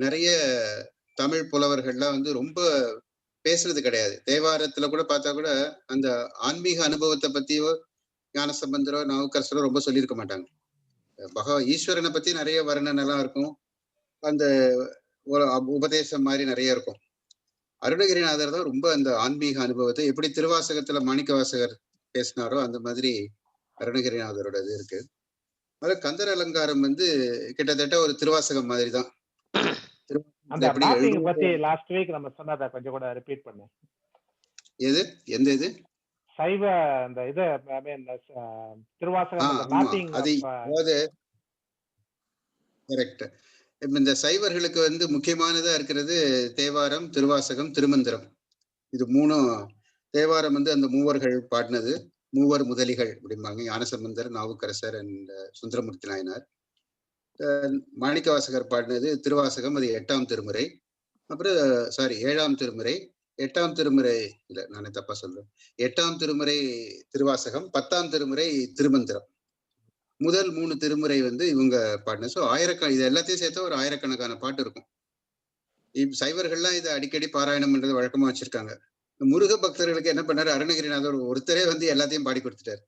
நிறைய தமிழ் புலவர்கள்லாம் வந்து ரொம்ப பேசுறது கிடையாது. தேவாரத்துல கூட பார்த்தா கூட அந்த ஆன்மீக அனுபவத்தை பத்தியோ ஞானசம்பந்தரோ நாவுக்கரசரோ ரொம்ப சொல்லியிருக்க மாட்டாங்க. ஈஸ்வரனை பத்தி நிறைய வர்ணனை எல்லாம் இருக்கும். அந்த ஒரு உபதேசம் மாதிரி நிறைய இருக்கும். அருணகிரிநாதர் தான் ரொம்ப அந்த ஆன்மீக அனுபவத்தை எப்படி திருவாசகத்துல மாணிக்க வாசகர் பேசினாரோ அந்த மாதிரி அருணகிரிநாதரோட இது இருக்கு. அது கந்தர் அலங்காரம் வந்து கிட்டத்தட்ட ஒரு திருவாசகம் மாதிரி தான். அந்த மேப்பிங் பத்தி லாஸ்ட் வீக் நம்ம சொன்னதை கொஞ்சம் கூட ரிப்பீட் பண்ணு. எது எந்த இது சைவ அந்த இது திருவாசகம் மேப்பிங். அதாவது கரெக்ட். இந்த சைவர்களுக்கு வந்து முக்கியமானதா இருக்கிறது தேவாரம், திருவாசகம், திருமந்திரம். இது மூணும். தேவாரம் வந்து அந்த மூவர்கள் பாடினது, மூவர் முதலிகள் அப்படிம்பாங்க. ஞானசம்பந்தர், நாவுக்கரசர் அண்ட் சுந்தரமூர்த்தி நாயனார். மாணிக்கவாசகர் பாடினது திருவாசகம், அது 8ஆம் திருமுறை. அப்புறம் 7ஆம் திருமுறை. 8ஆம் திருமுறை இல்ல, நானே தப்பா சொல்றேன். 8ஆம் திருமுறை திருவாசகம், 10ஆம் திருமுறை திருமந்திரம். முதல் 3 திருமுறை வந்து இவங்க பாடின. ஸோ இது எல்லாத்தையும் சேர்த்தா ஒரு ஆயிரக்கணக்கான பாட்டு இருக்கும். சைவர்கள்லாம் இதை அடிக்கடி பாராயணம் பண்றது வழக்கமா வச்சிருக்காங்க. முருக பக்தர்களுக்கு என்ன பண்ணாரு, அருணகிரிநாதர் ஒருத்தரே வந்து எல்லாத்தையும் பாடி கொடுத்துட்டாரு.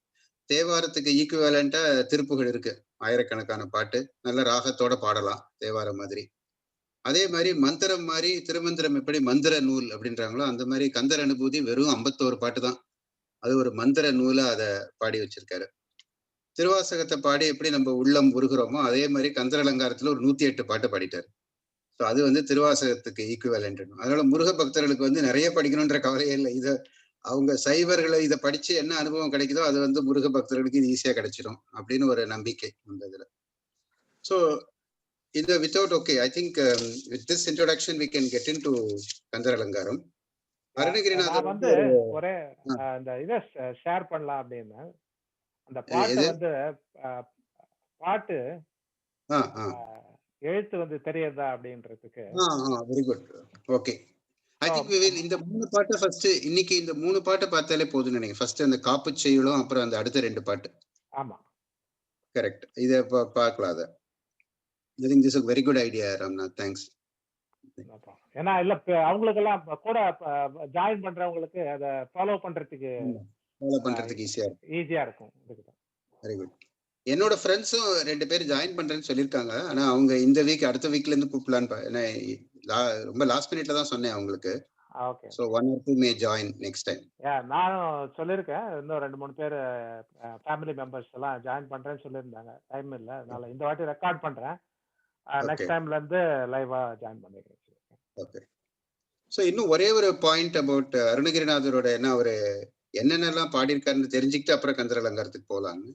தேவாரத்துக்கு ஈக்குவலண்டா திருப்புகள் இருக்கு, ஆயிரக்கணக்கான பாட்டு. நல்ல ராகத்தோட பாடலாம் தேவாரம் மாதிரி. அதே மாதிரி மந்திரம் மாதிரி திருமந்திரம் எப்படி மந்திர நூல் அப்படின்றாங்களோ அந்த மாதிரி கந்தர் அனுபூதி வெறும் 51 பாட்டு தான். அது ஒரு மந்திர நூலா அதை பாடி வச்சிருக்காரு. திருவாசகத்தை பாடி எப்படி நம்ம உள்ளம் உருகிறோமோ அதே மாதிரி கந்தர் அலங்காரத்துல ஒரு 108 பாட்டு பாடிட்டாரு. ஸோ அது வந்து திருவாசகத்துக்கு ஈக்குவலண்ட். அதனால முருக பக்தர்களுக்கு வந்து நிறைய படிக்கணும்ன்ற கவலையே இல்லை. இதை அவங்க சைவர்களை இதை படிச்சு என்ன அனுபவம் கிடைக்குதோ அது வந்து முருக பக்தர்களுக்கு இது ஈஸியா கிடைச்சிடும் அப்படின்னு ஒரு நம்பிக்கை அந்த இதுல. ஸோ இது without okay, I think with this introduction we can get into Kandhar Alangaram. Arunagirinathar வந்து ஒரே அந்த இதை ஷேர் பண்ணலாம் அப்படின்னு. அந்த பாட்டு வந்து பாட்டு எழுத்து வந்து தெரியுதா அப்படின்றதுக்கு. Very good. Okay. I think இந்த 3 பாட்டை ஃபர்ஸ்ட் இன்னைக்கு இந்த 3 பாட்டை பார்த்தாலே போதும்னு நினைக்கிறேன். ஃபர்ஸ்ட் அந்த காப்பு செய்யுளும் அப்புறம் அந்த அடுத்த 2 பாட்டு. ஆமா, கரெக்ட். இத பார்க்கலாம். அத I think this is a very good idea, Ramnath. Thanks. ஏன்னா இல்ல அவங்களுக்கெல்லாம் கூட ஜாயின் பண்றவங்களுக்கு அத ஃபாலோ பண்றதுக்கு ஈஸியா இருக்கும். Very good. என்னோட ஃப்ரெண்ட்ஸும் 2 பேர் ஜாயின் பண்றேன்னு சொல்லியிருக்காங்க. ஆனா அவங்க இந்த வீக் அடுத்த வீக்ல இருந்து கூப்பிடலான்னு ரொம்ப லாஸ்ட் மினிட்ல தான் சொன்னேன் அவங்களுக்கு. Okay. So 1 or 2 may join next time. நானும் சொல்லிருக்கேன். இன்னும் 2-3 பேர் ஃபேமிலி மெம்பர்ஸ் எல்லாம் ஜாயின் பண்றேன்னு சொல்லியிருந்தாங்க. டைம் இல்ல, அதனால இந்த வாட்டி ரெக்கார்ட் பண்றேன். நெக்ஸ்ட் டைம்ல இருந்து லைவா ஜாயின் பண்ணிடுறேன். ஓகே. சோ இன்னும் ஒரே ஒரு பாயிண்ட் அபவுட் அருணகிரிநாதரோட என்ன ஒரு என்னென்னலாம் பாடியிருக்காருன்னு தெரிஞ்சுக்கிட்டு அப்புறம் கந்தர் அலங்காரத்துக்கு போகலான்னு.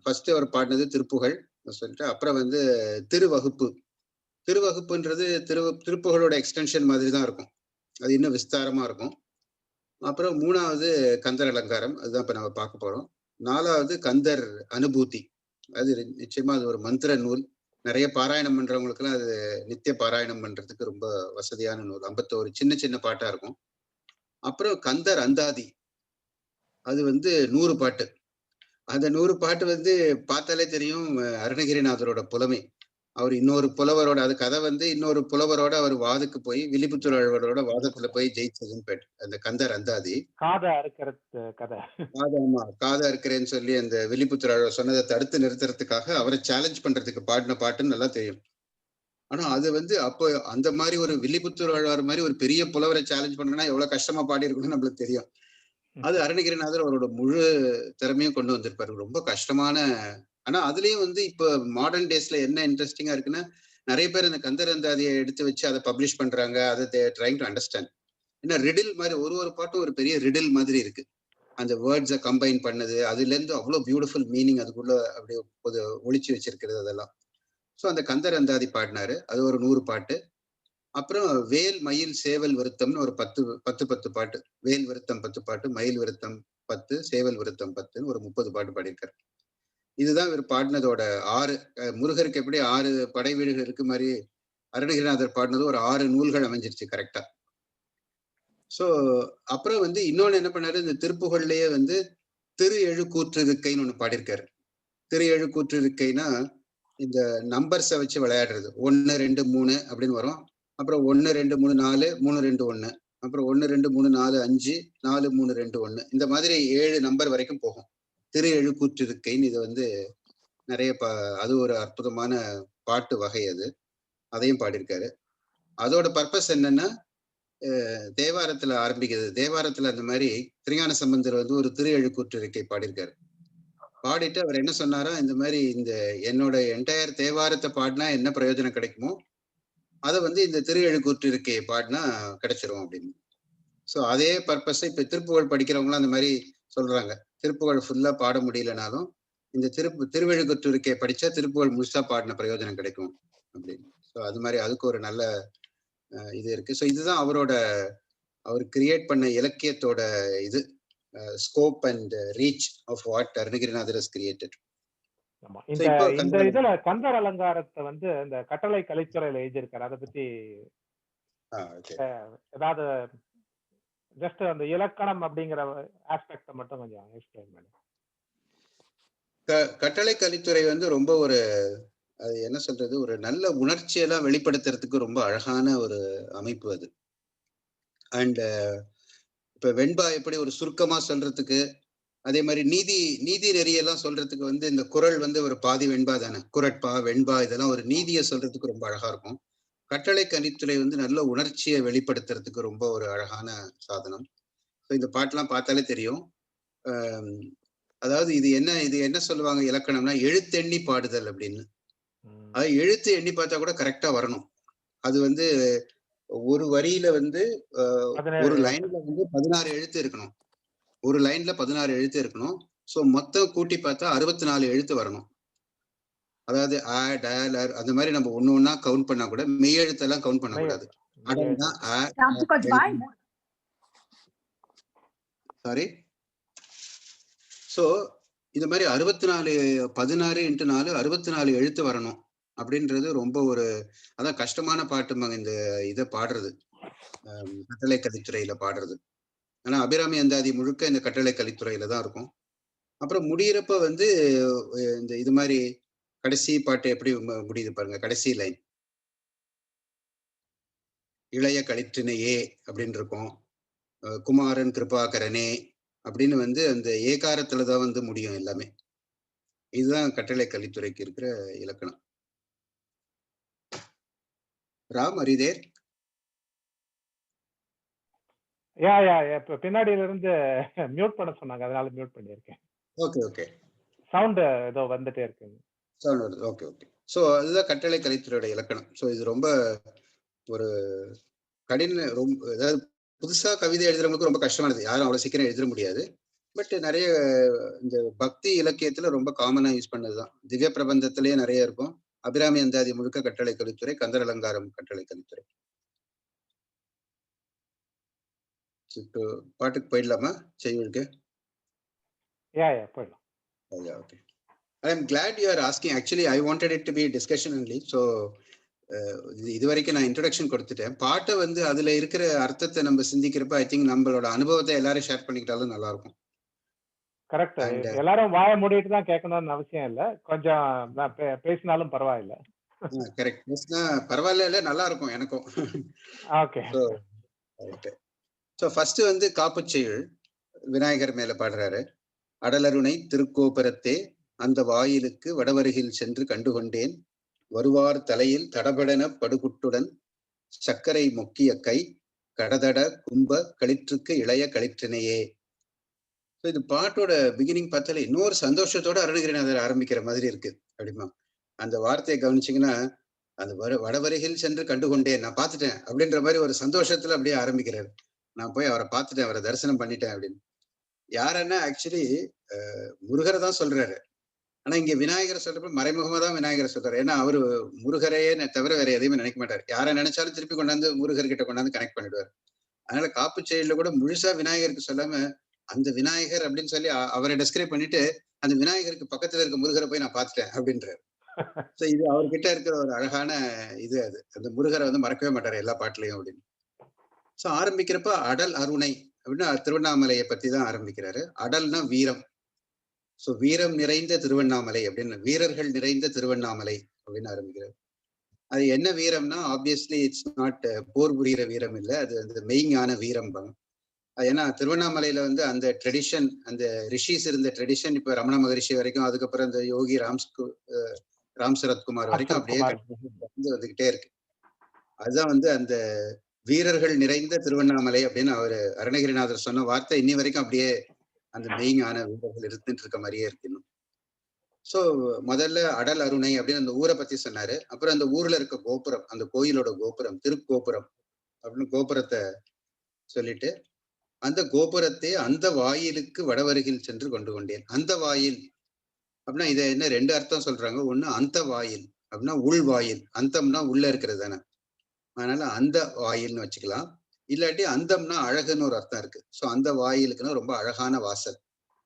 ஃபர்ஸ்ட் அவர் பாடினது திருப்புகழ் சொல்லிட்டு, அப்புறம் வந்து திருவகுப்பு. திருவகுப்புன்றது திருப்புகழோட எக்ஸ்டென்ஷன் மாதிரி தான் இருக்கும். அது இன்னும் விஸ்தாரமா இருக்கும். அப்புறம் 3வது கந்தர் அலங்காரம், அதுதான் இப்ப நம்ம பார்க்க போறோம். 4வது கந்தர் அனுபூதி. அது நிச்சயமா அது ஒரு மந்திர நூல். நிறைய பாராயணம் பண்றவங்களுக்குலாம் அது நித்திய பாராயணம் பண்றதுக்கு ரொம்ப வசதியான நூல். 51 சின்ன சின்ன பாட்டா இருக்கும். அப்புறம் கந்தர் அந்தாதி, அது வந்து 100 பாட்டு. அந்த 100 பாட்டு வந்து பார்த்தாலே தெரியும் அருணகிரிநாதரோட புலமை. அவர் இன்னொரு புலவரோட அது கதை வந்து இன்னொரு புலவரோட அவர் வாதுக்கு போய் வில்லிபுத்தூர் அழ்வாரோட வாதத்துல போய் ஜெயிச்சதுன்னு அந்த கந்தர் அந்தாதி. காதை அறுக்கிறது கதை. ஆமா, காதை அறுக்கிறேன்னு சொல்லி அந்த வில்லிபுத்தூர் அழ்வார் சொன்னதை தடுத்து நிறுத்துறதுக்காக அவரை சேலஞ்ச் பண்றதுக்கு பாடின பாட்டுன்னு நல்லா தெரியும். ஆனா அது வந்து அப்போ அந்த மாதிரி ஒரு வில்லிபுத்தூர் அழ்வார் மாதிரி ஒரு பெரிய புலவரை சேலஞ்ச் பண்ணணும்னா எவ்வளவு கஷ்டமா பாடி இருக்கணும்னு நம்மளுக்கு தெரியும். அது அருணகிரிநாதர் அவரோட முழு திறமையும் கொண்டு வந்திருப்பாரு. ரொம்ப கஷ்டமான. ஆனா அதுலயும் வந்து இப்ப மாடர்ன் டேஸ்ல என்ன இன்ட்ரெஸ்டிங்கா இருக்குன்னா, நிறைய பேர் இந்த கந்தர் அந்தாதியை எடுத்து வச்சு அதை பப்ளிஷ் பண்றாங்க. அதை ட்ரைங் டு அண்டர்ஸ்டாண்ட். ஏன்னா ரிடில் மாதிரி ஒரு பாட்டும் ஒரு பெரிய ரிடில் மாதிரி இருக்கு. அந்த வேர்ட்ஸை கம்பைன் பண்ணது, அதுல இருந்து அவ்வளவு பியூட்டிஃபுல் மீனிங் அதுக்குள்ள அப்படியே ஒளிச்சு வச்சிருக்கிறது அதெல்லாம். ஸோ அந்த கந்தர் அந்தாதி பாடினாரு. அது ஒரு 100 பாட்டு. அப்புறம் வேல் மயில் சேவல் விருத்தம்னு ஒரு 10 பாட்டு. வேல் விருத்தம் 10 பாட்டு, மயில் விருத்தம் 10, சேவல் விருத்தம் 10ன்னு ஒரு 30 பாட்டு பாடியிருக்காரு. இதுதான் இவர் பாடினதோட 6. முருகருக்கு எப்படி 6 படை வீடுகள் இருக்கு மாதிரி அருணகிரிநாதர் பாடினது ஒரு 6 நூல்கள் அமைஞ்சிருச்சு கரெக்டா. சோ அப்புறம் வந்து இன்னொன்னு என்ன பண்ணாரு, இந்த திருப்புகள்லயே வந்து திரு எழுக்கூற்றிருக்கைன்னு ஒண்ணு பாடியிருக்காரு. திரு எழுக்கூற்றிருக்கைனா இந்த நம்பர்ஸை வச்சு விளையாடுறது. 1 2 3 அப்படின்னு வரும். அப்புறம் 1 2 3 4 3 2 1 அப்புறம் 1 2 3 4 5 4 3 2 1 இந்த மாதிரி 7 நம்பர் வரைக்கும் போகும். திரு எழுக்கூற்றிருக்கைன்னு இது வந்து நிறைய அது ஒரு அற்புதமான பாட்டு வகை அது. அதையும் பாடியிருக்காரு. அதோட பர்பஸ் என்னன்னா தேவாரத்துல ஆரம்பிக்கிறது. தேவாரத்துல அந்த மாதிரி திருஞான சம்பந்தர் வந்து ஒரு திரு எழுக்கூற்றிருக்கை பாடியிருக்காரு. பாடிட்டு அவர் என்ன சொன்னாரா, இந்த மாதிரி இந்த என்னோட என்டையர் தேவாரத்தை பாடினா என்ன பிரயோஜனம் கிடைக்குமோ அதை வந்து இந்த திரு எழுக்கூற்றிருக்கையை பாடினா கிடைச்சிரும் அப்படின்னு. ஸோ அதே பர்பஸ் இப்ப திருப்புகழ் படிக்கிறவங்களாம் அந்த மாதிரி சொல்றாங்க. திருப்புகழ் ஃபுல்லா பாட முடியலனாலும் இந்த திருவெழுக்கூற்றிருக்கையை படிச்சா திருப்புகழ் முழுசா பாடின பிரயோஜனம் கிடைக்கும் அப்படின்னு. ஸோ அது மாதிரி அதுக்கு ஒரு நல்ல இது இருக்கு. ஸோ இதுதான் அவர் கிரியேட் பண்ண இலக்கியத்தோட இது scope and reach of what Arunagirinathar has created. இந்த இதுல கந்தர் அலங்காரத்தை வந்து இந்த கட்டளை கலைத்துறையில எழுதியிருக்காரு. அதை பத்தி ஏதாவது ஜஸ்ட் அந்த இலக்கணம் அப்படிங்கிற ஆஸ்பெக்ட மட்டும் கொஞ்சம் எக்ஸ்பிளைன் பண்ணுங்க. கட்டளை கலித்துறை வந்து ரொம்ப ஒரு அது என்ன சொல்றது, ஒரு நல்ல உணர்ச்சியெல்லாம் வெளிப்படுத்துறதுக்கு ரொம்ப அழகான ஒரு அமைப்பு அது. அண்ட் இப்ப வெண்பா எப்படி ஒரு சுருக்கமா சொல்றதுக்கு, அதே மாதிரி நீதி நெறியெல்லாம் சொல்றதுக்கு வந்து இந்த குறள் வந்து ஒரு பாதி வெண்பா தானே. குரட்பா வெண்பா இதெல்லாம் ஒரு நீதியை சொல்றதுக்கு ரொம்ப அழகா இருக்கும். கட்டளை கலித்துறை வந்து நல்ல உணர்ச்சியை வெளிப்படுத்துறதுக்கு ரொம்ப ஒரு அழகான சாதனம். இந்த பாட்டெல்லாம் பார்த்தாலே தெரியும். அதாவது இது என்ன சொல்லுவாங்க இலக்கணம்னா எழுத்தெண்ணி பாடுதல் அப்படின்னு. அது எழுத்து எண்ணி பார்த்தா கூட கரெக்டா வரணும். அது வந்து ஒரு வரியில வந்து ஒரு லைன்ல வந்து 16 எழுத்து இருக்கணும். ஒரு லைன்ல 16 எழுத்து இருக்கணும். சோ மொத்தம் கூட்டி பார்த்தா 64 எழுத்து வரணும். அதாவது அ ட ல அந்த மாதிரி நம்ம ஒண்ணு கவுண்ட் பண்ணா கூட மெய் எழுத்தெல்லாம் கவுண்ட் பண்ணக்கூடாது. சாரி. சோ இந்த மாதிரி 64 16 × 4 64 எழுத்து வரணும் அப்படின்றது ரொம்ப ஒரு அதான் கஷ்டமான பாட்டுமாங்க இந்த இதை பாடுறது, கட்டளை கலித்துறையில பாடுறது. ஆனா அபிராமி அந்தாதி முழுக்க இந்த கட்டளை கலித்துறையில தான் இருக்கும். அப்புறம் முடியிறப்ப வந்து இந்த இது மாதிரி கடைசி பாட்டு எப்படி முடியுது பாருங்க. கடைசி லைன் இளைய களிற்றினையே அப்படின்னு இருக்கும். குமாரன் கிருபாகரனே அப்படின்னு வந்து அந்த ஏகாரத்துலதான் வந்து முடியும் எல்லாமே. இதுதான் கட்டளை கலித்துறைக்கு இருக்கிற இலக்கணம். ராம் அரிதேர் பின்னாடியில இருந்து மியூட் பண்ண சொன்னாங்க, அதனால மியூட் பண்ணியிருக்கேன். ஓகே சவுண்ட் ஏதோ வந்துட்டே இருக்கு. சவுண்ட் வருது. ஓகே சோ அதுதான் கட்டளை கலித்துறையோட இலக்கணம். சோ இது ரொம்ப ஒரு கடின, ரொம்ப அதாவது புதுசா கவிதை எழுதுறவங்களுக்கு ரொம்ப கஷ்டமானது. யாரும் அவ்வளவு சீக்கிரம் எழுத முடியாது. பட் நிறைய இந்த பக்தி இலக்கியத்துல ரொம்ப காமனா யூஸ் பண்ணதுதான். திவ்ய பிரபந்தத்திலேயே நிறைய இருக்கும். அபிராமி அந்தாதி முழுக்க கட்டளை கலித்துறை, கந்தர் அலங்காரம் கட்டளை கலித்துறை. பாட்டுக்கு போயிடலாமா? செய்யுளுக்கு போயிடலாம். Okay. I am glad you are asking. Actually, I wanted it to be a discussion only. So இது வரைக்கும் நான் இன்ட்ரோடக்ஷன் கொடுத்துட்டேன். பாட்டை வந்து அதுல இருக்கிற அர்த்தத்தை நம்ம சிந்திக்கிறப்ப ஐ திங்க் நம்மளோட அனுபவத்தை எல்லாரும் ஷேர் பண்ணிக்கிட்டாலும் நல்லா இருக்கும். கரெக்ட். எல்லாரும் வாய மூடிட்டு தான் கேட்கணும்னு அவசியம் இல்ல. கொஞ்சம் பேசினாலும் பரவாயில்ல. கரெக்ட். பேசினா பரவாயில்ல, நல்லா இருக்கும் எனக்கும். ஓகே. ஸோ ஃபர்ஸ்ட் வந்து காப்புச்செயுள் விநாயகர் மேல பாடுறாரு. அடலருணை திருக்கோபுரத்தே அந்த வாயிலுக்கு வடவருகில் சென்று கண்டுகொண்டேன், வருவார் தலையில் தடபடன படுகுட்டுடன் சர்க்கரை மொக்கிய கை கடதட கும்ப களிற்றுக்கு இளைய களிற்றினையே. இது பாட்டோட பிகினிங் பார்த்தாலே இன்னொரு சந்தோஷத்தோட அருணகிரிநாதர் ஆரம்பிக்கிற மாதிரி இருக்கு. அப்படிமா அந்த வார்த்தையை கவனிச்சிங்கன்னா, அந்த வடவருகில் சென்று கண்டுகொண்டேன், நான் பார்த்துட்டேன் அப்படின்ற மாதிரி ஒரு சந்தோஷத்துல அப்படியே ஆரம்பிக்கிறாரு. நான் போய் அவரை பார்த்துட்டேன், அவரை தரிசனம் பண்ணிட்டேன் அப்படின்னு. யாருன்னா ஆக்சுவலி முருகரை தான் சொல்றாரு. ஆனா இங்க விநாயகரை சொல்றப்ப மறைமுகமா தான் விநாயகரை சொல்றாரு. ஏன்னா அவரு முருகரையே தவிர வேற எதையுமே நினைக்க மாட்டாரு. யாரை நினைச்சாலும் திருப்பி கொண்டாந்து முருகர் கிட்ட கொண்டாந்து கனெக்ட் பண்ணிடுவார். அதனால காப்புச்செயல்ல கூட முழுசா விநாயகருக்கு சொல்லாம அந்த விநாயகர் அப்படின்னு சொல்லி அவரை டெஸ்கிரைப் பண்ணிட்டு அந்த விநாயகருக்கு பக்கத்துல இருக்க முருகரை போய் நான் பார்த்துட்டேன் அப்படின்றாரு. இது அவர்கிட்ட இருக்கிற ஒரு அழகான இது. அது அந்த முருகரை வந்து மறக்கவே மாட்டாரு எல்லா பாட்டுலயும் அப்படின்னு. சோ ஆரம்பிக்கிறப்ப அடல் அருணை அப்படின்னா திருவண்ணாமலையை பத்தி தான் ஆரம்பிக்கிறாரு. அடல்னா வீரம். ஸோ வீரம் நிறைந்த திருவண்ணாமலை அப்படின்னு, வீரர்கள் நிறைந்த திருவண்ணாமலை அப்படின்னு ஆரம்பிக்கிறார். அது என்ன வீரம்னா, ஆப்வியஸ்லி இட்ஸ் நாட் போர் புரிகிற வீரம் இல்லை, அது அந்த மெய்ஞான வீரம். ஏன்னா திருவண்ணாமலையில வந்து அந்த ட்ரெடிஷன், அந்த ரிஷிஸ் இருந்த ட்ரெடிஷன் இப்ப ரமண மகரிஷி வரைக்கும், அதுக்கப்புறம் இந்த யோகி ராம் சரத்குமார் வரைக்கும் அப்படியே வந்துகிட்டே இருக்கு. அதுதான் வந்து அந்த வீரர்கள் நிறைந்த திருவண்ணாமலை அப்படின்னு அவரு அருணகிரிநாதர் சொன்ன வார்த்தை இன்னி வரைக்கும் அப்படியே அந்த மெய்ஞான வீரர்கள் இருந்துட்டு இருக்க மாதிரியே இருக்கு இன்னும். சோ முதல்ல அடல் அருணை அப்படின்னு அந்த ஊரை பத்தி சொன்னாரு. அப்புறம் அந்த ஊர்ல இருக்க கோபுரம், அந்த கோயிலோட கோபுரம், திருக்கோபுரம் அப்படின்னு கோபுரத்தை சொல்லிட்டு, அந்த கோபுரத்தை அந்த வாயிலுக்கு வடவருகில் சென்று கொண்டு கொண்டேன். அந்த வாயில் அப்படின்னா இதை என்ன ரெண்டு அர்த்தம் சொல்றாங்க. ஒண்ணு அந்த வாயில் அப்படின்னா உள் வாயில், அந்தம்னா உள்ள இருக்கிறது தானே, அதனால அந்த வாயில்னு வச்சுக்கலாம். இல்லாட்டி அந்தம்னா அழகுன்னு ஒரு அர்த்தம் இருக்கு. ஸோ அந்த வாயிலுக்குன்னா ரொம்ப அழகான வாசல்,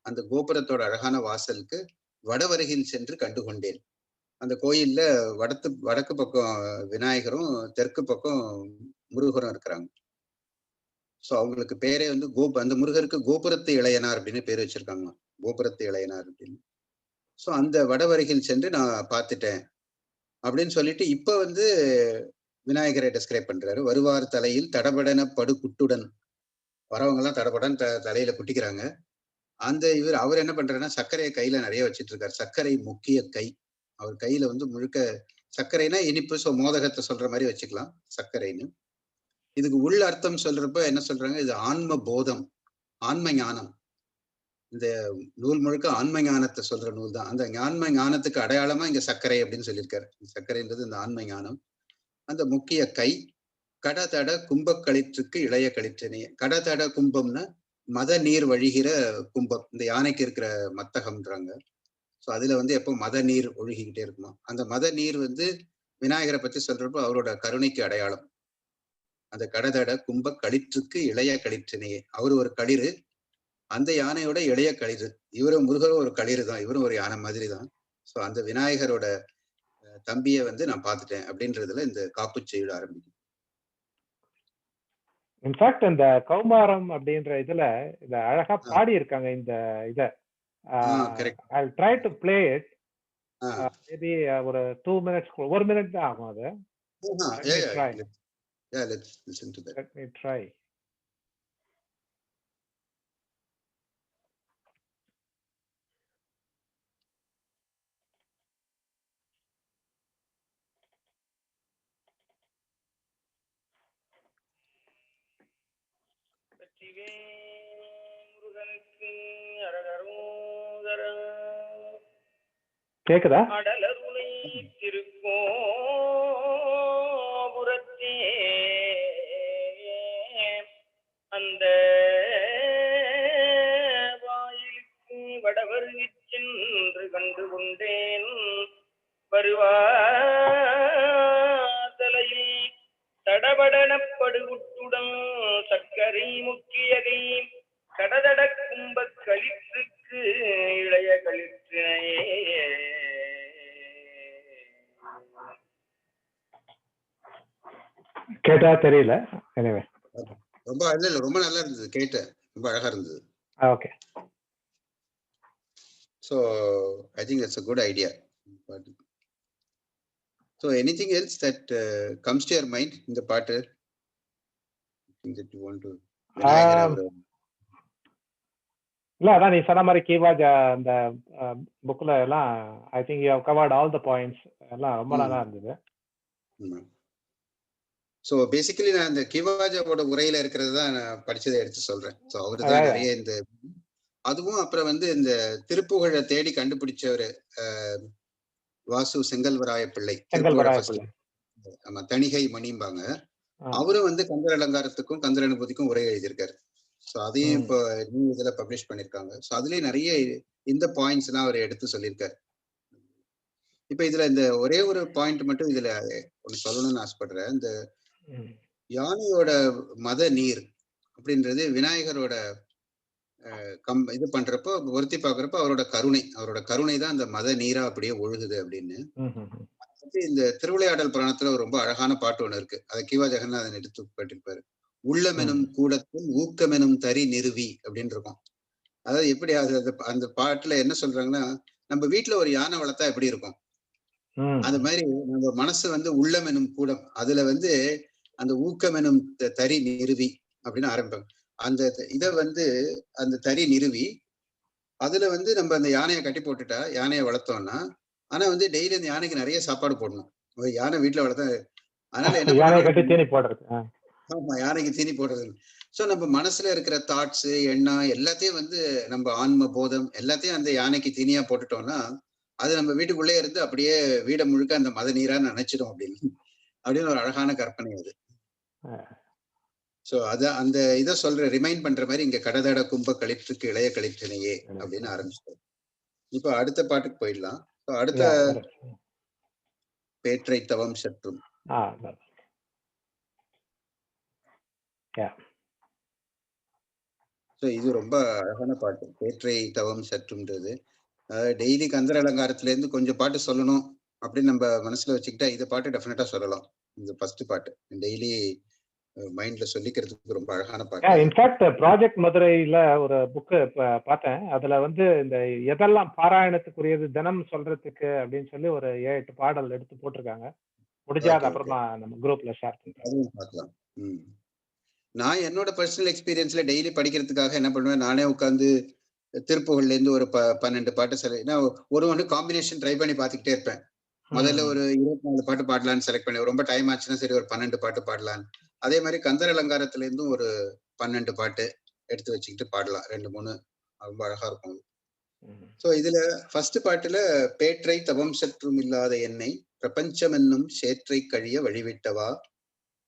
அந்த கோபுரத்தோட அழகான வாசலுக்கு வடவருகில் சென்று கண்டு கொண்டேன். அந்த கோயில்ல வடக்கு பக்கம் விநாயகரும் தெற்கு பக்கம் முருகரும் இருக்கிறாங்க. ஸோ அவங்களுக்கு பேரே வந்து அந்த முருகருக்கு கோபுரத்து இளையனார் அப்படின்னு பேர் வச்சிருக்காங்க, கோபுரத்து இளையனார் அப்படின்னு. ஸோ அந்த வடவருகில் சென்று நான் பார்த்துட்டேன் அப்படின்னு சொல்லிட்டு இப்ப வந்து விநாயகரை டெஸ்கிரைப் பண்றாரு. வருவார் தலையில் தடபடன படு குட்டுடன், வரவங்க எல்லாம் தடபடன் தலையில குட்டிக்கிறாங்க. அந்த அவர் என்ன பண்றாருன்னா சர்க்கரையை கையில நிறைய வச்சிட்டு இருக்காரு. சர்க்கரை முக்கிய கை, அவர் கையில வந்து முழுக்க சர்க்கரைனா இனிப்பு. ஸோ மோதகத்தை சொல்ற மாதிரி வச்சுக்கலாம் சர்க்கரைன்னு. இதுக்கு உள்ள அர்த்தம் சொல்றப்ப என்ன சொல்றாங்க, இது ஆன்ம போதம், ஆன்ம ஞானம். இந்த நூல் முழுக்க ஆன்ம ஞானத்தை சொல்ற நூல் தான். அந்த ஆன்ம ஞானத்துக்கு அடையாளமா இங்க சர்க்கரை அப்படின்னு சொல்லியிருக்காரு. சர்க்கரைன்றது இந்த ஆன்ம ஞானம். அந்த முக்கிய கை கடதட கும்பக்களிற்றுக்கு இளைய களிற்றினையே. கடதட கும்பம்னா மத நீர் வழிகிற கும்பம், இந்த யானைக்கு இருக்கிற மத்தகம்ன்றாங்க. ஸோ அதுல வந்து எப்போ மத நீர் ஒழுகிக்கிட்டே இருக்குமா, அந்த மத நீர் வந்து விநாயகரை பத்தி சொல்றப்போ அவரோட கருணைக்கு அடையாளம். அந்த கடதட கும்ப களிற்றுக்கு இளைய களிற்றினையே, அவரு ஒரு களிறு, அந்த யானையோட இளைய களிறு. இவரும் முருகரும் ஒரு களிறு தான், இவரும் ஒரு யானை மாதிரி தான். ஸோ அந்த விநாயகரோட தம்பியை வந்து நான் பார்த்துட்டேன் அப்படின்றதுல இந்த காப்புச்செய்யுள் ஆரம்பிக்கும். இன்ஃபேக்ட் இந்த கௌமாரம் அப்படின்ற இதுல இத அழகா பாடி இருக்காங்க. இந்த இத I'll try to play it. Maybe ஒரு 2 minutes, 1 minute தான் ஆகும் அது. Let's listen to that. Let me try. கேக்குதா? அடலருளை திருக்கோபுரத்தே அந்த வாயிலுக்கு வடவருகி சென்று கண்டு கொண்டேன். வருவாதலையில் தடபடனப்படுகுட்டுடன் சர்க்கரை முக்கியகை கடதட கும்ப களிற்றுக்கு இளைய களிற்றினையே. கேட்டா தெரியல. எனிவே ரொம்ப இல்ல ரொம்ப நல்லா இருந்தது, கேட்டேன், ரொம்ப அழகா இருந்தது. Okay. So I think that's a good idea. So anything else that comes to your mind in the part that you want to? இல்ல அதான் நீ சொன்ன மாதிரி கீவாஜ் அந்த புக்ல எல்லாம் I think you have covered all the points எல்லாம் ரொம்ப நல்லா இருந்தது. ஸோ பேசிக்கலி நான் இந்த கிவாஜாவோட உரையில இருக்கிறது தான் நான் படிச்சதை எடுத்து சொல்றேன். ஸோ அவரு தான் நிறைய இந்த அதுவும் அப்புறம் வந்து இந்த திருப்புகழை தேடி கண்டுபிடிச்சவர் வாசு செங்கல்வராய பிள்ளை. ஆமா, தணிகை மணிம்பாங்க. அவரும் வந்து கந்தர் அலங்காரத்துக்கும் கந்தர் அனுபூதிக்கும் உரை எழுதியிருக்காரு. ஸோ அதையும் இப்போ நியூ இதுல பப்ளிஷ் பண்ணிருக்காங்க. ஸோ அதுலயே நிறைய இந்த பாயிண்ட்ஸ் எல்லாம் அவர் எடுத்து சொல்லியிருக்காரு. இப்ப இதுல இந்த ஒரே ஒரு பாயிண்ட் மட்டும் இதுல ஒண்ணு சொல்லணும்னு ஆசைப்படுறேன். இந்த யானையோட மத நீர் அப்படின்றது விநாயகரோட இது பண்றப்போ ஒருத்தி பாக்குறப்போ அவரோட கருணை தான் அந்த மத நீரா அப்படியே ஒழுகுது அப்படின்னு. இந்த திருவிளையாடல் புராணத்துல ரொம்ப அழகான பாட்டு ஒண்ணு இருக்கு. அதை கிவா ஜெகநாதன் எடுத்து பட்டிருப்பாரு. உள்ளமெனும் கூடத்தில் ஊக்கமெனும் தறி நிறுவி அப்படின்னு இருக்கும். அதாவது எப்படி அந்த பாட்டுல என்ன சொல்றாங்கன்னா, நம்ம வீட்டுல ஒரு யானை வளர்த்தா எப்படி இருக்கும், அது மாதிரி நம்ம மனசு வந்து உள்ளம் எனும் கூடம், அதுல வந்து அந்த ஊக்கம் எனும் தறி நிறுவி அப்படின்னு ஆரம்பிப்பாங்க. அந்த இதை வந்து அந்த தறி நிறுவி அதுல வந்து நம்ம அந்த யானையை கட்டி போட்டுட்டா, யானையை வளர்த்தோம்னா, ஆனா வந்து டெய்லி அந்த யானைக்கு நிறைய சாப்பாடு போடணும். யானை வீட்டுல வளர்த்தா, அதனால என்ன யானையை கட்டி பண்ணணும், தீனி போடுறது. ஆமா யானைக்கு தீனி போடுறது. சோ நம்ம மனசுல இருக்கிற தாட்ஸ், எண்ணம் எல்லாத்தையும் வந்து நம்ம ஆன்ம போதம் எல்லாத்தையும் அந்த யானைக்கு தீனியா போட்டுட்டோம்னா, அது நம்ம வீட்டுக்குள்ளே இருந்து அப்படியே வீட முழுக்க அந்த மத நீரா நினைச்சிடும் அப்படின்னு ஒரு அழகான கற்பனை அது. சோ அத அந்த இதை சொல்ற ரிமைண்ட் பண்ற மாதிரி இங்க கடதட கும்ப கழிற்றுக்கு இளைய கழிற்றினையே அப்படின்னு ஆரம்பிச்சிட்டோம். இப்ப அடுத்த பாட்டுக்கு போயிடலாம். அடுத்த பேற்றை தவம் சற்றும். இது ரொம்ப அழகான பாட்டு, பேற்றை தவம் சற்றும்ன்றது. டெய்லி கந்தர் அலங்காரத்துல இருந்து கொஞ்சம் பாட்டு சொல்லணும் அப்படின்னு நம்ம மனசுல வச்சுக்கிட்டா இந்த பாட்டு டெஃபினட்டா சொல்லலாம். இந்த ஃபர்ஸ்ட் பாட்டு டெய்லி மைண்ட்ல சொல்லிக்கிறதுக்கு ரொம்ப அழகான பாட்டு. இன்ஃபேக்ட் ப்ராஜெக்ட் மதுரையில ஒரு புக்கு பார்த்தேன். அதுல வந்து இந்த எதெல்லாம் பாராயணத்துக்குரியது தினம் சொல்றதுக்கு அப்படின்னு சொல்லி ஒரு 7-8 பாடல் எடுத்து போட்டிருக்காங்க. முடிஞ்சாது அப்புறமா நம்ம குரூப்ல ஷேர் பண்றேன். அதுவும் பார்க்கலாம். நான் என்னோட பர்சனல் எக்ஸ்பீரியன்ஸ்ல டெய்லி படிக்கிறதுக்காக என்ன பண்ணுவேன், நானே உட்காந்து திருப்புகள்ல இருந்து ஒரு 12 பாட்டு ஒன்று காம்பினேஷன் ட்ரை பண்ணி பார்த்துக்கிட்டே இருப்பேன். முதல்ல ஒரு 24 பாட்டு பாடலான்னு செலக்ட் பண்ணி, ரொம்ப டைம் ஆச்சுன்னா சரி ஒரு 12 பாட்டு பாடலாம். அதே மாதிரி கந்தர் அலங்காரத்துல இருந்தும் ஒரு 12 பாட்டு எடுத்து வச்சுக்கிட்டு பாடலாம். 2-3 ரொம்ப அழகா இருக்கும். சோ இதுல ஃபர்ஸ்ட் பாட்டுல பேற்றை தவம் சற்றும் இல்லாத என்னை பிரபஞ்சம் என்னும் சேற்றை கழிய வழிவிட்டவா,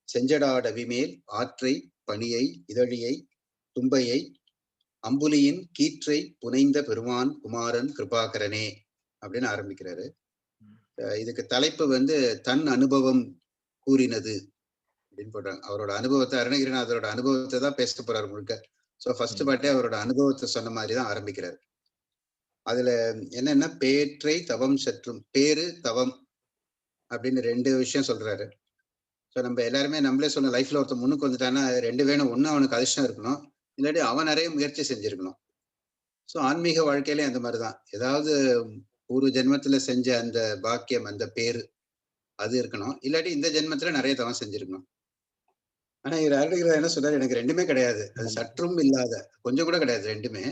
செஞ்சடாடவிமேல் ஆற்றை பணியை இதழியை தும்பையை அம்புலியின் கீற்றை புனைந்த பெருமான் குமாரன் கிருபாகரனே அப்படின்னு ஆரம்பிக்கிறாரு. இதுக்கு தலைப்பு வந்து தன் அனுபவம் கூறினது அப்படின்னு போட்டாங்க. அவரோட அனுபவத்தை, அருணகிரிநாதரோட அனுபவத்தை தான் பேச போறாரு முழுக்க. சோ ஃபர்ஸ்ட் பாட்டே அவரோட அனுபவத்தை சொன்ன மாதிரிதான் ஆரம்பிக்கிறாரு. அதுல என்னன்னா, பேற்றை தவம் சற்றும், பேரு தவம் அப்படின்னு 2 விஷயம் சொல்றாரு. ஸோ நம்ம எல்லாருமே நம்மளே சொன்ன, லைஃப்ல ஒருத்தர் முன்னுக்கு வந்துட்டான்னா 2 வேணும். ஒண்ணு அவனுக்கு அதிர்ஷ்டம் இருக்கணும், இல்லாட்டி அவன் நிறைய முயற்சி செஞ்சிருக்கணும். ஸோ ஆன்மீக வாழ்க்கையிலே அந்த மாதிரிதான், ஏதாவது ஒரு ஜென்மத்துல செஞ்ச அந்த பாக்கியம், அந்த பேரு அது இருக்கணும், இல்லாட்டி இந்த ஜென்மத்துல நிறைய தவம் செஞ்சிருக்கணும். ஆனா இவர் அருணகிரிநாதர் என்ன சொல்றாரு, எனக்கு 2மே கிடையாது, அது சற்றும் இல்லாத, கொஞ்சம் கூட கிடையாது 2மே.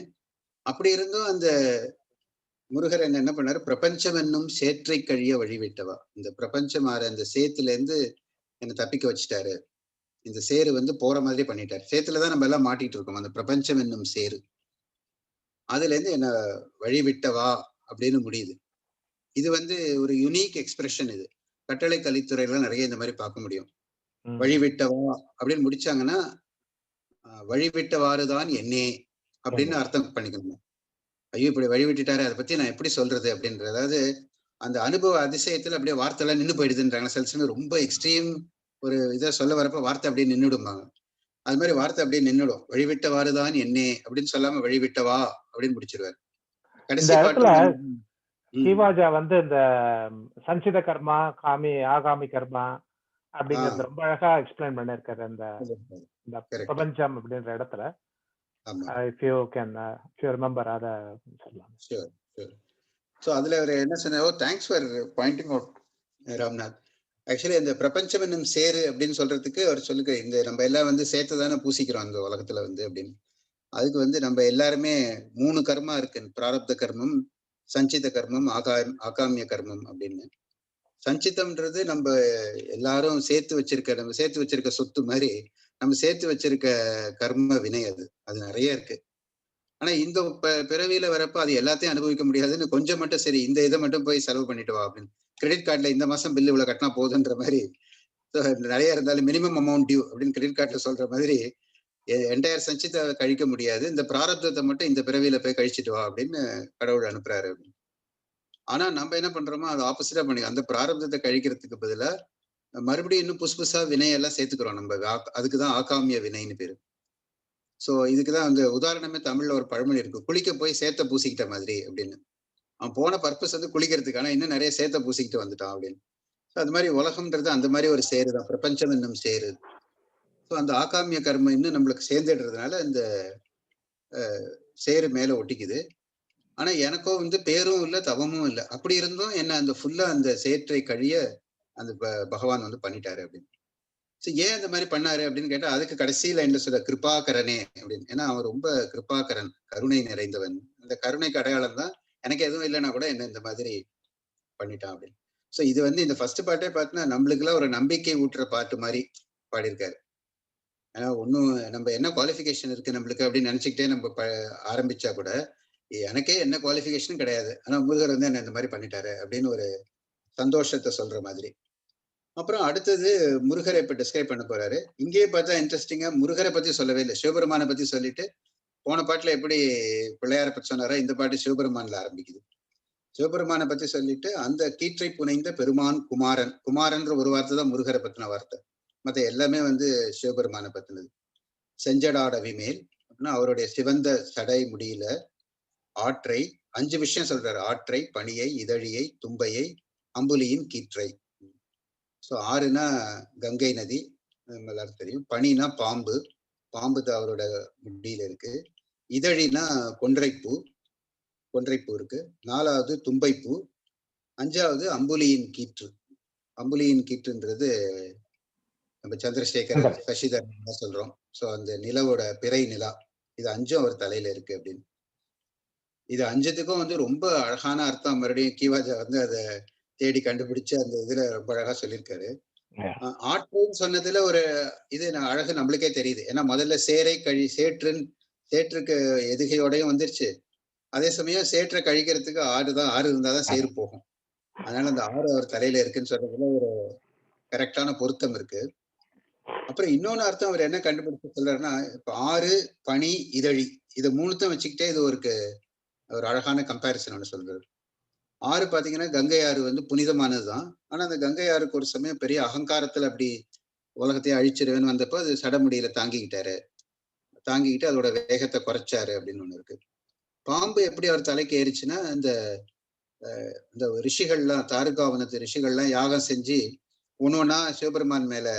அப்படி இருந்தும் அந்த முருகர் என்ன பண்ணாரு, பிரபஞ்சம் என்னும் சேற்றை கழிய வழிவிட்டவா, இந்த பிரபஞ்சம் ஆற அந்த சேத்துல இருந்து என்னை தப்பிக்க வச்சுட்டாரு. இந்த சேரு வந்து போற மாதிரி பண்ணிட்டாரு. சேத்துலதான் நம்ம எல்லாம் மாட்டிட்டு இருக்கோம், அந்த பிரபஞ்சம் என்னும் சேரு. அதுல இருந்து என்ன வழிவிட்டவா அப்படின்னு முடியுது. இது வந்து ஒரு யுனிக் எக்ஸ்பிரஷன். இது கட்டளை கலித்துறையில நிறைய இந்த மாதிரி பார்க்க முடியும். வழிவிட்டவா அப்படின்னு முடிச்சாங்கன்னா, வழிவிட்டவாறுதான் என்னே அப்படின்னு அர்த்தம் பண்ணிக்கணும். ஐயோ இப்படி வழிவிட்டுட்டாரு, அதை பத்தி நான் எப்படி சொல்றது அப்படின்றது. அதாவது அந்த அனுபவ அதிசயத்துல அப்படியே வார்த்தை எல்லாம் நின்று போயிடுதுன்றாங்க. சில சமயம் ரொம்ப எக்ஸ்ட்ரீம் ஒரு இதை சொல்ல வரப்ப வார்த்தை அப்படியே நின்றுடும்பாங்க. அது மாதிரி வார்த்தை அப்படியே நின்றுடும். வழிவிட்டவாறுதான் என்னே அப்படின்னு சொல்லாம வழிவிட்டவா அப்படின்னு முடிச்சிருவாரு. கடைசி பாட்டுல சிவாஜா வந்து இந்த சஞ்சித கர்மா, ஆகாமி கர்மா அப்படிங்கறது ரொம்ப அழகா எக்ஸ்பிளைன் பண்ணிருக்காரு அந்த பிரபஞ்சம் அப்படின்ற இடத்துல. if you remember அத சொல்லலாம். சோ அதுல அவர் என்ன சொன்னாரோ, thanks for Poynting out Ramnath. Actually இந்த பிரபஞ்சம் என்னும் சேரு அப்படின்னு சொல்றதுக்கு அவர் சொல்லுங்க, இந்த நம்ம எல்லாம் வந்து சேர்த்து தானே பூசிக்கிறோம் அந்த உலகத்துல வந்து அப்படின்னு. அதுக்கு வந்து நம்ம எல்லாருமே 3 கர்மா இருக்கு, பிராரப்த கர்மம், சஞ்சித கர்மம், ஆகாமிய கர்மம் அப்படின்னு. சஞ்சிதம்ன்றது நம்ம எல்லாரும் சேர்த்து வச்சிருக்க சொத்து மாதிரி, நம்ம சேர்த்து வச்சிருக்க கர்ம வினை. அது நிறைய இருக்கு. ஆனா இந்த பிறவியில வரப்ப அது எல்லாத்தையும் அனுபவிக்க முடியாதுன்னு கொஞ்சம் மட்டும், சரி இந்த இதை மட்டும் போய் செலவு பண்ணிட்டு வா அப்படின்னு, கிரெடிட் கார்டுல இந்த மாசம் பில்லு இவ்வளவு கட்டினா போதுன்ற மாதிரி, நிறைய இருந்தாலும் மினிமம் அமௌண்ட் டியூ அப்படின்னு கிரெடிட் கார்டுல சொல்ற மாதிரி, என்டையர் சஞ்சித்தை கழிக்க முடியாது, இந்த பிராரப்தத்தை மட்டும் இந்த பிறவியில போய் கழிச்சிட்டு வா அப்படின்னு கடவுள் அனுப்புறாரு. ஆனா நம்ம என்ன பண்றோமோ அது ஆப்போசிட்டா பண்ணி, அந்த பிராரப்தத்தை கழிக்கிறதுக்கு பதிலா மறுபடியும் இன்னும் புதுசா வினையெல்லாம் சேர்த்துக்கிறோம் நம்ம. அதுக்குதான் ஆகாமிய வினைன்னு பேரு. சோ இதுக்குதான் அந்த உதாரணமே தமிழ்ல ஒரு பழமொழி இருக்கு, குளிக்க போய் சேத்த பூசிக்கிட்ட மாதிரி அப்படின்னு. அவன் போன பர்பஸ் வந்து குளிக்கிறதுக்கான, இன்னும் நிறைய சேத்த பூசிக்கிட்டு வந்துட்டான் அப்படின்னு. அது மாதிரி உலகம்ன்றது அந்த மாதிரி ஒரு சேருதான், பிரபஞ்சம் என்னும் சேரு. ஸோ அந்த ஆகாமிய கர்மம் இன்னும் நம்மளுக்கு சேர்ந்துடுறதுனால இந்த சேரு மேல ஒட்டிக்குது. ஆனா எனக்கோ வந்து பேரும் இல்ல, தவமும் இல்ல. அப்படி இருந்தும் என்ன அந்த ஃபுல்லா அந்த சேற்றை கழிய அந்த பகவான் வந்து பண்ணிட்டாரு அப்படின்னு. ஏன் அந்த மாதிரி பண்ணாரு அப்படின்னு கேட்டா, அதுக்கு கடைசியில என்ன சொல்ற, கிருபாகரனே அப்படின்னு. ஏன்னா அவன் ரொம்ப கிருபாகரன், கருணை நிறைந்தவன். அந்த கருணைக்கு அடையாளம் தான் எனக்கு எதுவும் இல்லைன்னா கூட என்ன இந்த மாதிரி பண்ணிட்டான் அப்படின்னு. சோ இது வந்து இந்த ஃபர்ஸ்ட் பாட்டே பார்த்தீங்கன்னா நம்மளுக்கு எல்லாம் ஒரு நம்பிக்கை ஊட்டுற பாட்டு மாதிரி பாடியிருக்காரு. ஏன்னா ஒன்னும் நம்ம என்ன குவாலிஃபிகேஷன் இருக்கு நம்மளுக்கு அப்படின்னு நினைச்சுக்கிட்டே நம்ம ஆரம்பிச்சா கூட எனக்கே என்ன குவாலிஃபிகேஷனும் கிடையாது. ஆனா முருகர் வந்து என்ன இந்த மாதிரி பண்ணிட்டாரு அப்படின்னு ஒரு சந்தோஷத்தை சொல்ற மாதிரி. அப்புறம் அடுத்தது முருகரை இப்ப டிஸ்கிரைப் பண்ண போறாரு. இங்கேயே பார்த்தா இன்ட்ரெஸ்டிங்கா முருகரை பத்தி சொல்லவே இல்லை, சிவபெருமானை பத்தி சொல்லிட்டு போன பாட்டுல எப்படி பிள்ளையார பத்தி சொன்னாரோ இந்த பாட்டு சிவபெருமான்ல ஆரம்பிக்குது. சிவபெருமானை பத்தி சொல்லிட்டு அந்த கீற்றை புனைந்த பெருமான் குமாரன், குமாரன்ற ஒரு வார்த்தை தான் முருகரை பத்தின வார்த்தை, மத்த எல்லாமே வந்து சிவபெருமானை பத்தினது. செஞ்சடாடவி மேல் அப்படின்னா அவருடைய சிவந்த சடை முடியில ஆற்றை 5 விஷயம் சொல்றாரு. ஆற்றை, பணியை, இதழியை, தும்பையை, அம்புலியின் கீற்றை. ஸோ ஆறுனா கங்கை நதி, எல்லாரும் தெரியும். பனினா பாம்பு, பாம்பு அவரோட முடியில இருக்கு. இதழினா கொன்றைப்பூ, கொன்றைப்பூ இருக்கு. 4வது தும்பைப்பூ. 5வது அம்புலியின் கீற்று. அம்புலியின் கீற்றுன்றது நம்ம சந்திரசேகர், சசிதர் சொல்றோம். ஸோ அந்த நிலவோட பிறை நிலா, இது 5ம் அவர் தலையில இருக்கு அப்படின்னு. இது 5த்துக்கும் வந்து ரொம்ப அழகான அர்த்தம். மறுபடியும் கீவாஜா வந்து அதை தேடி கண்டுபிடிச்சு அந்த இதுல ரொம்ப அழகா சொல்லியிருக்காரு. ஆற்றுன்னு சொன்னதுல ஒரு இது அழகு நம்மளுக்கே தெரியுது. ஏன்னா முதல்ல சேரை கழி, சேற்றுக்கு எதுகையோடையும் வந்துருச்சு. அதே சமயம் சேற்றை கழிக்கிறதுக்கு ஆறு இருந்தாதான் சேறு போகும். அதனால அந்த ஆறு அவர் தலையில இருக்குன்னு சொல்றதுல ஒரு கரெக்டான பொருத்தம் இருக்கு. அப்புறம் இன்னொன்னு அர்த்தம் அவர் என்ன கண்டுபிடிச்சு சொல்றாருன்னா, இப்ப ஆறு, பனி, இதழி, இதை 3த்தையும் வச்சுக்கிட்டே இது ஒரு அழகான கம்பேரிசன் ஒன்று சொல்றாரு. ஆறு பாத்தீங்கன்னா கங்கை ஆறு வந்து புனிதமானதுதான். ஆனா அந்த கங்கை ஆறுக்கு ஒரு சமயம் பெரிய அகங்காரத்துல அப்படி உலகத்தையே அழிச்சிருவேன்னு வந்தப்போ அது சடமுடியில தாங்கிக்கிட்டு அதோட வேகத்தை குறைச்சாரு அப்படின்னு ஒண்ணு இருக்கு. பாம்பு எப்படி அவர் தலைக்கு ஏறிச்சுன்னா, இந்த ரிஷிகள்லாம், தாருகாவனத்து ரிஷிகள்லாம் யாகம் செஞ்சு ஒன்னொன்னா சிவபெருமான் மேல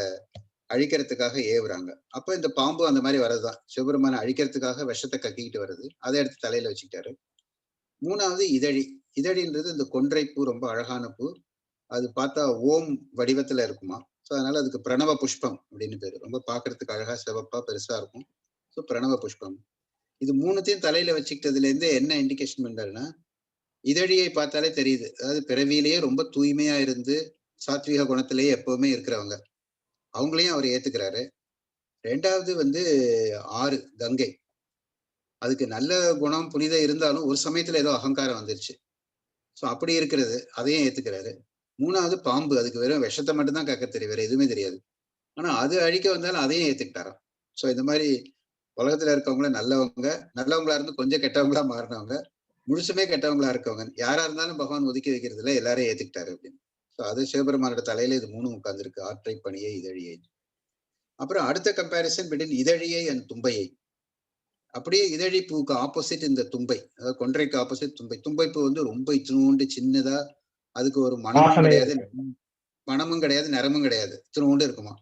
அழிக்கிறதுக்காக ஏவுறாங்க. அப்ப இந்த பாம்பு அந்த மாதிரி வர்றதுதான், சிவபெருமானை அழிக்கிறதுக்காக விஷத்தை கக்கிக்கிட்டு வருது. அதை எடுத்து தலையில வச்சுக்கிட்டாரு. 3வது இதழி. இதழின்றது இந்த கொன்றைப்பூ, ரொம்ப அழகான பூ. அது பார்த்தா ஓம் வடிவத்துல இருக்குமா. ஸோ அதனால அதுக்கு பிரணவ புஷ்பம் அப்படின்னு பேரு. ரொம்ப பாக்குறதுக்கு அழகா சிவப்பா பெருசா இருக்கும். ஸோ பிரணவ புஷ்பம். இது 3த்தையும் தலையில வச்சுக்கிட்டதுல இருந்து என்ன இண்டிகேஷன் பண்றாருன்னா, இதழியை பார்த்தாலே தெரியுது. அதாவது பிறவியிலேயே ரொம்ப தூய்மையா இருந்து சாத்விக குணத்திலேயே எப்பவுமே இருக்கிறவங்க, அவங்களையும் அவர் ஏத்துக்கிறாரு. 2வது வந்து ஆறு, கங்கை. அதுக்கு நல்ல குணம் புனிதம் இருந்தாலும் ஒரு சமயத்துல ஏதோ அகங்காரம் வந்துருச்சு. ஸோ அப்படி இருக்கிறது, அதையும் ஏத்துக்கிறாரு. 3வது பாம்பு, அதுக்கு வெறும் விஷத்தை மட்டும்தான் கக்க தெரியும், வேற எதுவுமே தெரியாது. ஆனா அது அழிக்க வந்தாலும் அதையும் ஏத்துக்கிட்டாராம். ஸோ இந்த மாதிரி உலகத்துல இருக்கவங்கள நல்லவங்களா இருந்து கொஞ்சம் கெட்டவங்களா மாறினவங்க, முழுசுமே கெட்டவங்களா இருக்கவங்க, யாரா இருந்தாலும் பகவான் ஒதுக்கி வைக்கிறதுல எல்லாரையும் ஏத்துக்கிட்டாரு அப்படின்னு. ஸோ அது சிவபெருமானோட தலையில இது 3ம் உட்கார்ந்துருக்கு, ஆற்றை, பணியை, இதழியை. அப்புறம் அடுத்த கம்பேரிசன் பிட்வீன் இதழியை அண்ட் தும்பையை. அப்படியே இதழி பூவுக்கு ஆப்போசிட் இந்த தும்பை, அதாவது கொன்றைக்கு ஆப்போசிட் தும்பை. தும்பை பூ வந்து ரொம்ப இத்தினூண்டு சின்னதா, அதுக்கு ஒரு மனமும் கிடையாது, நிறமும் கிடையாது, இத்தினூண்டு இருக்குமா.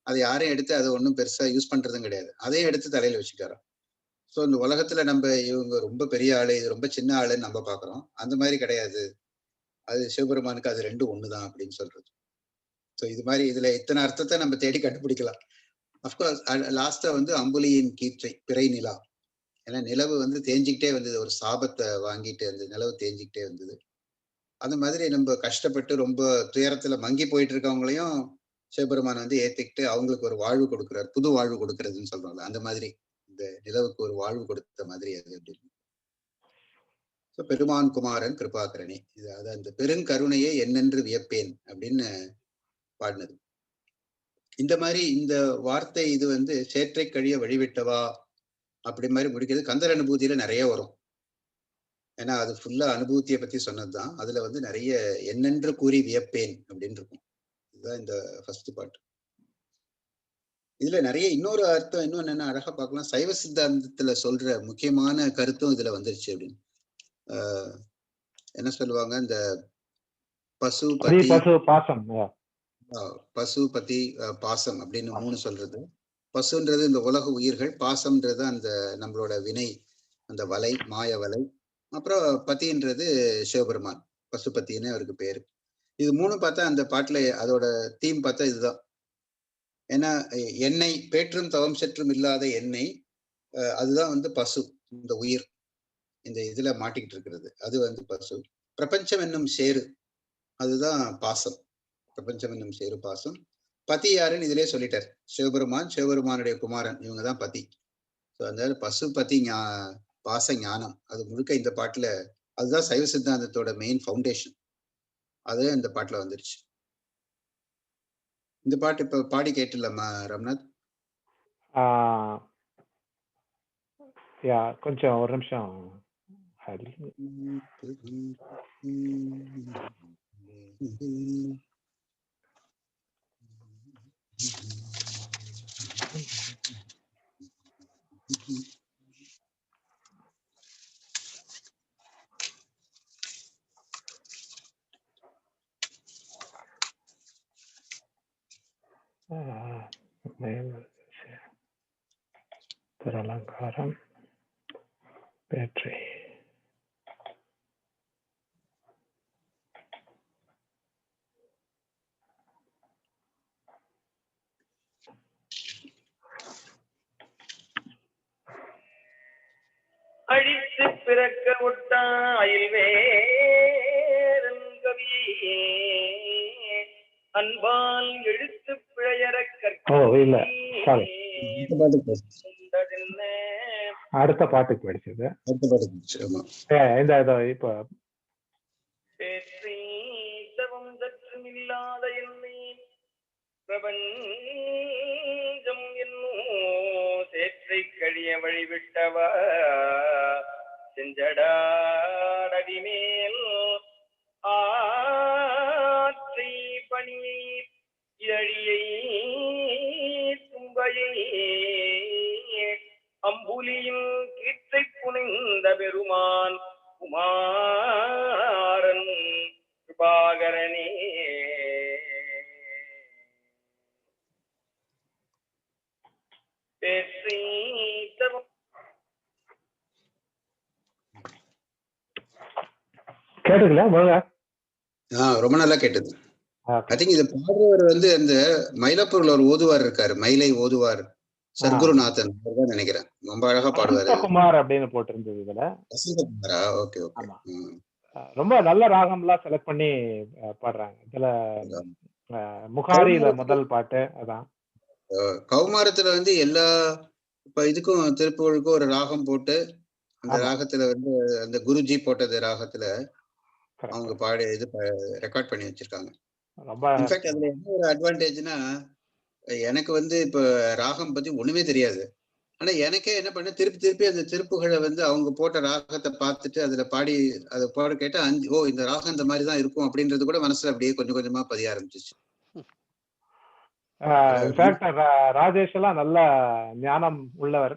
அதை யாரையும் எடுத்து அதை ஒன்றும் பெருசா யூஸ் பண்றதும் கிடையாது. அதையும் எடுத்து தலையில வச்சுக்காராம். ஸோ இந்த உலகத்துல நம்ம இவங்க ரொம்ப பெரிய ஆளு, இது ரொம்ப சின்ன ஆளுன்னு நம்ம பாக்குறோம். அந்த மாதிரி கிடையாது, அது சிவபெருமானுக்கு அது 2 ஒண்ணுதான் அப்படின்னு சொல்றது. ஸோ இது மாதிரி இதுல இத்தனை அர்த்தத்தை நம்ம தேடி கண்டுபிடிக்கலாம். அப்கோர்ஸ் லாஸ்டா வந்து அம்புலியின் கீற்றை, பிறை நிலா. ஏன்னா நிலவு வந்து தேஞ்சிக்கிட்டே வந்தது, ஒரு சாபத்தை வாங்கிட்டு அந்த நிலவு தேஞ்சிக்கிட்டே வந்தது. அந்த மாதிரி நம்ம கஷ்டப்பட்டு ரொம்ப துயரத்துல மங்கி போயிட்டு இருக்கவங்களையும் சிவபெருமான் வந்து ஏத்துக்கிட்டு அவங்களுக்கு ஒரு வாழ்வு கொடுக்குறாரு, புது வாழ்வு கொடுக்கறதுன்னு சொல்றாங்க. அந்த மாதிரி இந்த நிலவுக்கு ஒரு வாழ்வு கொடுத்த மாதிரி அது அப்படின்னு. பெருமான் குமாரன் கிருபாகரணி, இது அதாவது அந்த பெருங்கருணையை என்னென்று வியப்பேன் அப்படின்னு பாடினது. இந்த மாதிரி இந்த வார்த்தை இது வந்து சேற்றை கழிய வழிவிட்டவா அப்படி மாதிரி முடிக்கிறது. கந்தர் அனுபூதியில நிறைய வரும். ஏன்னா அது ஃபுல்லா அனுபூதியை பத்தி சொன்னதுதான். அதுல வந்து நிறைய என்னென்று கூறி வியப்பேன் அப்படின்னு இருக்கும். இதுதான் இந்த ஃபர்ஸ்ட் பார்ட். இதுல நிறைய இன்னொரு அர்த்தம் இன்னும் என்ன அழகா பார்க்கலாம். சைவ சித்தாந்தத்துல சொல்ற முக்கியமான கருத்தும் இதுல வந்துருச்சு அப்படின்னு. என்ன சொல்லுவாங்க, இந்த பசுபதி பாசம் அப்படின்னு 3 சொல்றது. பசுன்றது இந்த உலக உயிர்கள், பாசம்ன்றது அந்த நம்மளோட வினை அந்த வலை, மாய வலை. அப்புறம் பதின்றது சிவபெருமான், பசுபத்தின்னு அவருக்கு பேரு. இது 3 பார்த்தா அந்த பாட்டுல அதோட தீம் பார்த்தா இதுதான். ஏன்னா எண்ணெய் பேற்றும் தவம் சற்றும் இல்லாத எண்ணெய், அதுதான் வந்து பசு, இந்த உயிர் இந்த இதுல மாட்டிக்கிட்டு இருக்கிறது. அது வந்து பசு. பிரபஞ்சம் என்னும் சேரு, அதுதான் பாசம். பிரபஞ்சம் என்னும் சேரு பாசம். பதி யாருன்னு இதுலயே சொல்லிட்டார். சிவபெருமான், சிவபெருமானுடைய குமாரன், இவங்கதான் பதி. அதனால பசுபதி பாச ஞானம் அது முழுக்க இந்த பாட்டுல, அதுதான் சைவ சித்தாந்தத்தோட மெயின் ஃபவுண்டேஷன். அது இந்த பாட்டுல வந்துருச்சு. இந்த பாட்டு இப்ப பாடி கேட்டுலமா ரம்நாத்? கொஞ்சம் ஒரு நிமிஷம். திருஅலங்காரம் பேற்றை. அழித்து பிறக்க ஒட்டாயில் வேரங்கவி அன்பால் எழுத்து பிழையற இல்ல சாரி, அடுத்த பாட்டுக்கு படிச்சது. இந்த இப்ப தவம் சற்றும் இல்லாத என்னை பிரபஞ்சம் என்னும் சேற்றை கழிய வழிவிட்டவா செஞ்சடாடவி மேல் ஆற்றை பணியை இழியை தும்பையை அம்புலியின் கீற்றை புனைந்த பெருமான் குமாரன் கிருபாகரனே. கேட்டுக்கல? ரொம்ப நல்லா கேட்டது. ஐ திங்க் இது பாடுறவர் வந்து இந்த மயிலாப்பூர்ல ஒரு ஓதுவார் இருக்காரு, மயிலை ஓதுவார் சர்க்குருநாதன் நினைக்கிறேன். ரொம்ப அழகா பாடுவாரு. குமார் அப்படின்னு போட்டிருந்தது இதுல. வசந்தகுமாரா? Okay okay. ரொம்ப நல்ல ராகம் எல்லாம் செலக்ட் பண்ணி பாடுறாங்க இதுல. முகாரியில முதல் பாட்டு அதான். கௌமாரத்துல வந்து எல்லா இப்ப இதுக்கும் திருப்புகளுக்கும் ஒரு ராகம் போட்டு, அந்த ராகத்துல வந்து அந்த குருஜி போட்டது ராகத்துல அவங்க பாடி இது ரெக்கார்ட் பண்ணி வச்சிருக்காங்க. இன்ஃபேக்ட் அதுல என்ன ஒரு அட்வான்டேஜ்னா, எனக்கு வந்து இப்ப ராகம் பத்தி ஒண்ணுமே தெரியாது. ஆனா எனக்கே என்ன பண்ண, திருப்பி அந்த திருப்புகளை வந்து அவங்க போட்ட ராகத்தை பார்த்துட்டு அதுல பாடி அதை பாட கேட்டா இந்த ராகம் இந்த மாதிரிதான் இருக்கும் அப்படின்றது கூட மனசுல அப்படியே கொஞ்சம் கொஞ்சமா பதிய ஆரம்பிச்சிச்சு. ராஜேஷ் எல்லாம் நல்ல ஞானம் உள்ளவர்.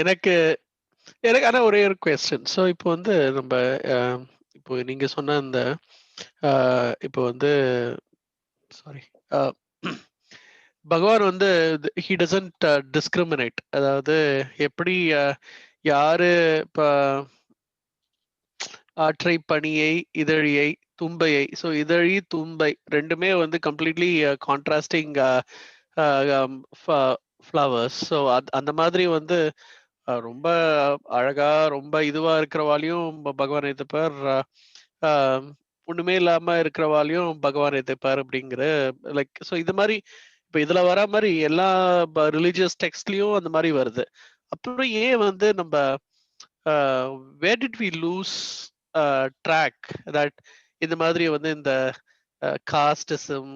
எனக்கு ஆனா ஒரே ஒரு கொஸ்டின். ஸோ இப்போ வந்து நம்ம இப்போ நீங்க சொன்ன இந்த இப்போ வந்து சாரி பகவான் வந்து he doesn't discriminate. அதாவது எப்படி யாரு இப்ப ஆற்றை பணியை இதழியை தும்பையை, ஸோ இதழி தும்பை ரெண்டுமே வந்து கம்ப்ளீட்லி கான்ட்ராஸ்டிங் ஃப்ளவர்ஸ். ஸோ அந்த மாதிரி வந்து ரொம்ப அழகா ரொம்ப இதுவா இருக்கிறவாலையும் பகவான் ஏத்துப்பார், ஒண்ணுமே இல்லாம இருக்கிறவாலையும் பகவான் ஏத்துப்பார் அப்படிங்கிற லைக். ஸோ இது மாதிரி இப்ப இதுல வர மாதிரி எல்லா ரிலிஜியஸ் டெக்ஸ்ட்லயும் அந்த மாதிரி வருது. அப்புறம் ஏன் வந்து நம்ம where did we lose track that இந்த மாதிரி வந்து இந்த காஸ்டிசம்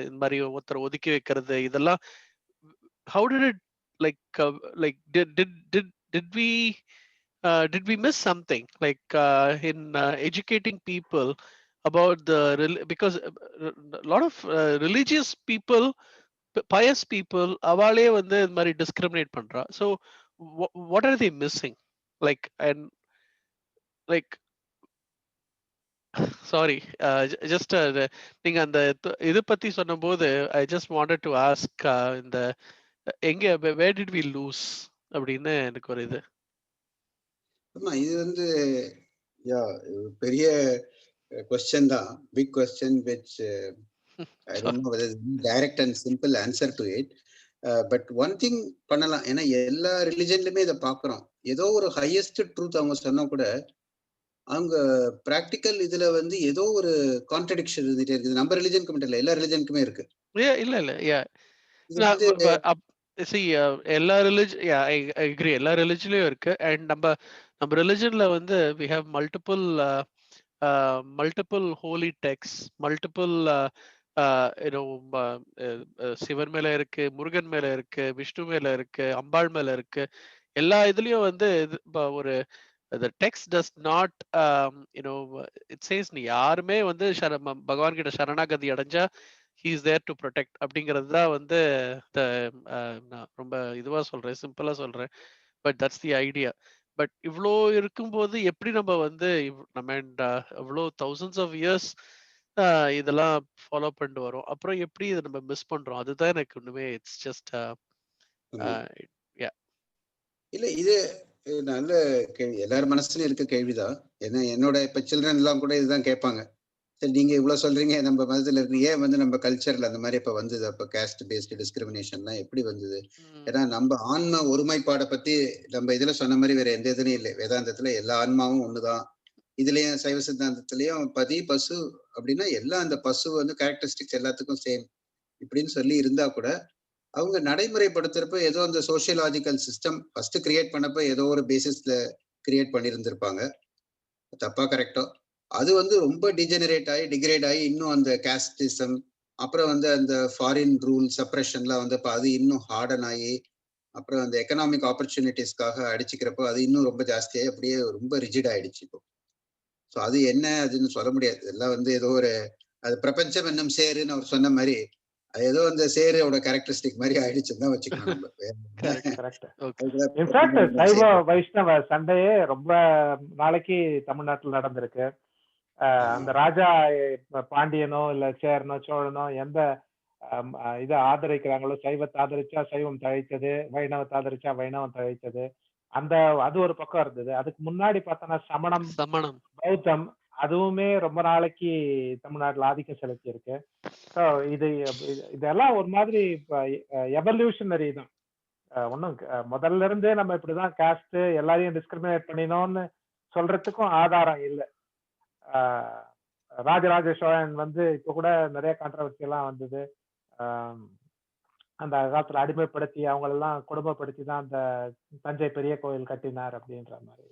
இந்த மாதிரி ஒருத்தர் ஒதுக்கி வைக்கிறது இதெல்லாம் how did it did we miss something in educating people about because a lot of religious people, pious people அவளே வந்து இந்த மாதிரி discriminate பண்றா. So what are they missing? Sorry, just நீங்க அந்த இது பத்தி சொன்னபோது I just wanted to ask இந்த எங்க where did we lose அப்படின்னு எனக்கு ஒரு இது. ஆமா, இது வந்து பெரிய கொஸ்டின் தான், big question which I don't know whether direct and simple answer to it. But one thing பண்ணலாம், ஏன்னா எல்லா ரிலிஜன்லயுமே இதை பாக்குறோம். ஏதோ ஒரு ஹையஸ்ட் ட்ரூத் அவங்க சொன்னா கூட அவங்க பிராக்டிக்கல் இதுல வந்து ஏதோ ஒரு கான்ட்ரடிக்ஷன் இருந்துட்டே இருக்குது. நம்ம ரிலிஜனுக்கு மட்டும் இல்ல, எல்லா ரிலிஜனுக்குமே இருக்கு. இல்ல எல்லா எல்லா ரிலிஜன்லயும் இருக்கு. அண்ட் நம்ம ரிலிஜன்ல வந்து we have multiple holy texts, multiple Sivan மேல இருக்கு, முருகன் மேல இருக்கு, விஷ்ணு மேல இருக்கு, அம்பாள் மேல இருக்கு. எல்லா இதுலயும் வந்து ஒரு the text does not it says நீ யாருமே வந்து பகவான் கிட்ட சரணாகதி அடைஞ்சா he is there to protect அப்படிங்கிறது தான் வந்து நான் ரொம்ப இதுவா சொல்றேன், சிம்பிளா சொல்றேன். But that's the idea. But இவ்வளோ இருக்கும்போது எப்படி நம்ம வந்து நம்ம இவ்வளோ thousands of years இதெல்லாம் ஃபாலோ பண்ணிட்டு வரோம், அப்புறம் எப்படி இதை நம்ம மிஸ் பண்றோம்? அதுதான் எனக்கு ஒண்ணுமே இட்ஸ் ஜஸ்ட் இல்ல இது நல்ல கேள்வி, எல்லார் மனசுலயும் இருக்க கேள்விதான். ஏன்னா என்னோட இப்ப சில்ட்ரன் எல்லாம் கூட இதுதான் கேட்பாங்க. சரி, நீங்க இவ்வளவு சொல்றீங்க, நம்ம மதத்துல இருக்கு, ஏன் வந்து நம்ம கல்ச்சர்ல அந்த மாதிரி இப்ப வந்தது, அப்ப காஸ்ட் பேஸ்ட் டிஸ்கிரிமினேஷன்லாம் எப்படி வந்தது? ஏன்னா நம்ம ஆன்ம ஒருமைப்பாடை பத்தி நம்ம இதுல சொன்ன மாதிரி வேற எந்த இதுலயும் இல்லை. வேதாந்தத்துல எல்லா ஆன்மாவும் ஒண்ணுதான். இதுலயும் சைவ சித்தாந்தத்திலயும் பதி பசு அப்படின்னா எல்லாம் அந்த பசு வந்து கேரக்டரிஸ்டிக்ஸ் எல்லாத்துக்கும் சேம் இப்படின்னு சொல்லி இருந்தா கூட அவங்க நடைமுறைப்படுத்துறப்ப ஏதோ அந்த சோசியலாஜிக்கல் சிஸ்டம் ஃபர்ஸ்ட் கிரியேட் பண்ணப்ப ஏதோ ஒரு பேசிஸ்ல கிரியேட் பண்ணியிருந்திருப்பாங்க. தப்பா கரெக்டோ, அது வந்து ரொம்ப டிஜெனரேட் ஆகி டிகிரேட் ஆகி இன்னும் அந்த காஸ்டிசம், அப்புறம் வந்து அந்த ஃபாரின் ரூல் சப்ரஷன்லாம் வந்து அது இன்னும் ஹார்டன் ஆகி, அப்புறம் அந்த எக்கனாமிக் ஆப்பர்ச்சுனிட்டிஸ்க்காக அடிச்சுக்கிறப்போ அது இன்னும் ரொம்ப ஜாஸ்தியாகி அப்படியே ரொம்ப ரிஜிட் ஆயிடுச்சு இப்போ. ஸோ அது என்ன அதுன்னு சொல்ல முடியாது. எல்லாம் வந்து ஏதோ ஒரு அது பிரபஞ்சம் என்னும் சேருன்னு அவர் சொன்ன மாதிரி அது ஏதோ அந்த சேரோட கேரக்டரிஸ்டிக் மாதிரி ஆயிடுச்சுன்னு தான் வச்சுக்கணும். இன்ஃபேக்ட் சைவ வைஷ்ணவ சண்டையே ரொம்ப நாளைக்கு தமிழ்நாட்டில் நடந்திருக்கு. அந்த ராஜா பாண்டியனோ இல்ல சேரனோ சோழனோ எந்த இதை ஆதரிக்கிறாங்களோ, சைவத்தை ஆதரிச்சா சைவம் தழைத்தது, வைணவத்தை ஆதரிச்சா வைணவம் தழைத்தது, அந்த அது ஒரு பக்கம் இருந்தது. அதுக்கு முன்னாடி பார்த்தோன்னா சமணம் பௌத்தம் அதுவுமே ரொம்ப நாளைக்கு தமிழ்நாட்டுல ஆதிக்கம் செலுத்தி இருக்கு. ஸோ இதெல்லாம் ஒரு மாதிரி எவல்யூஷனரி தான். ஒன்றும் முதல்ல இருந்தே நம்ம இப்படிதான் காஸ்ட் எல்லாரையும் டிஸ்கிரிமினேட் பண்ணினோம்னு சொல்றதுக்கும் ஆதாரம் இல்லை. ராஜராஜ சோழன் வந்து இப்ப கூட நிறைய கான்ட்ரவர்சி எல்லாம் வந்தது. அந்த காலத்துல அடிமைப்படுத்தி அவங்களெல்லாம் குடும்பப்படுத்தி தான் அந்த தஞ்சை பெரிய கோயில் கட்டினார் அப்படின்ற மாதிரி.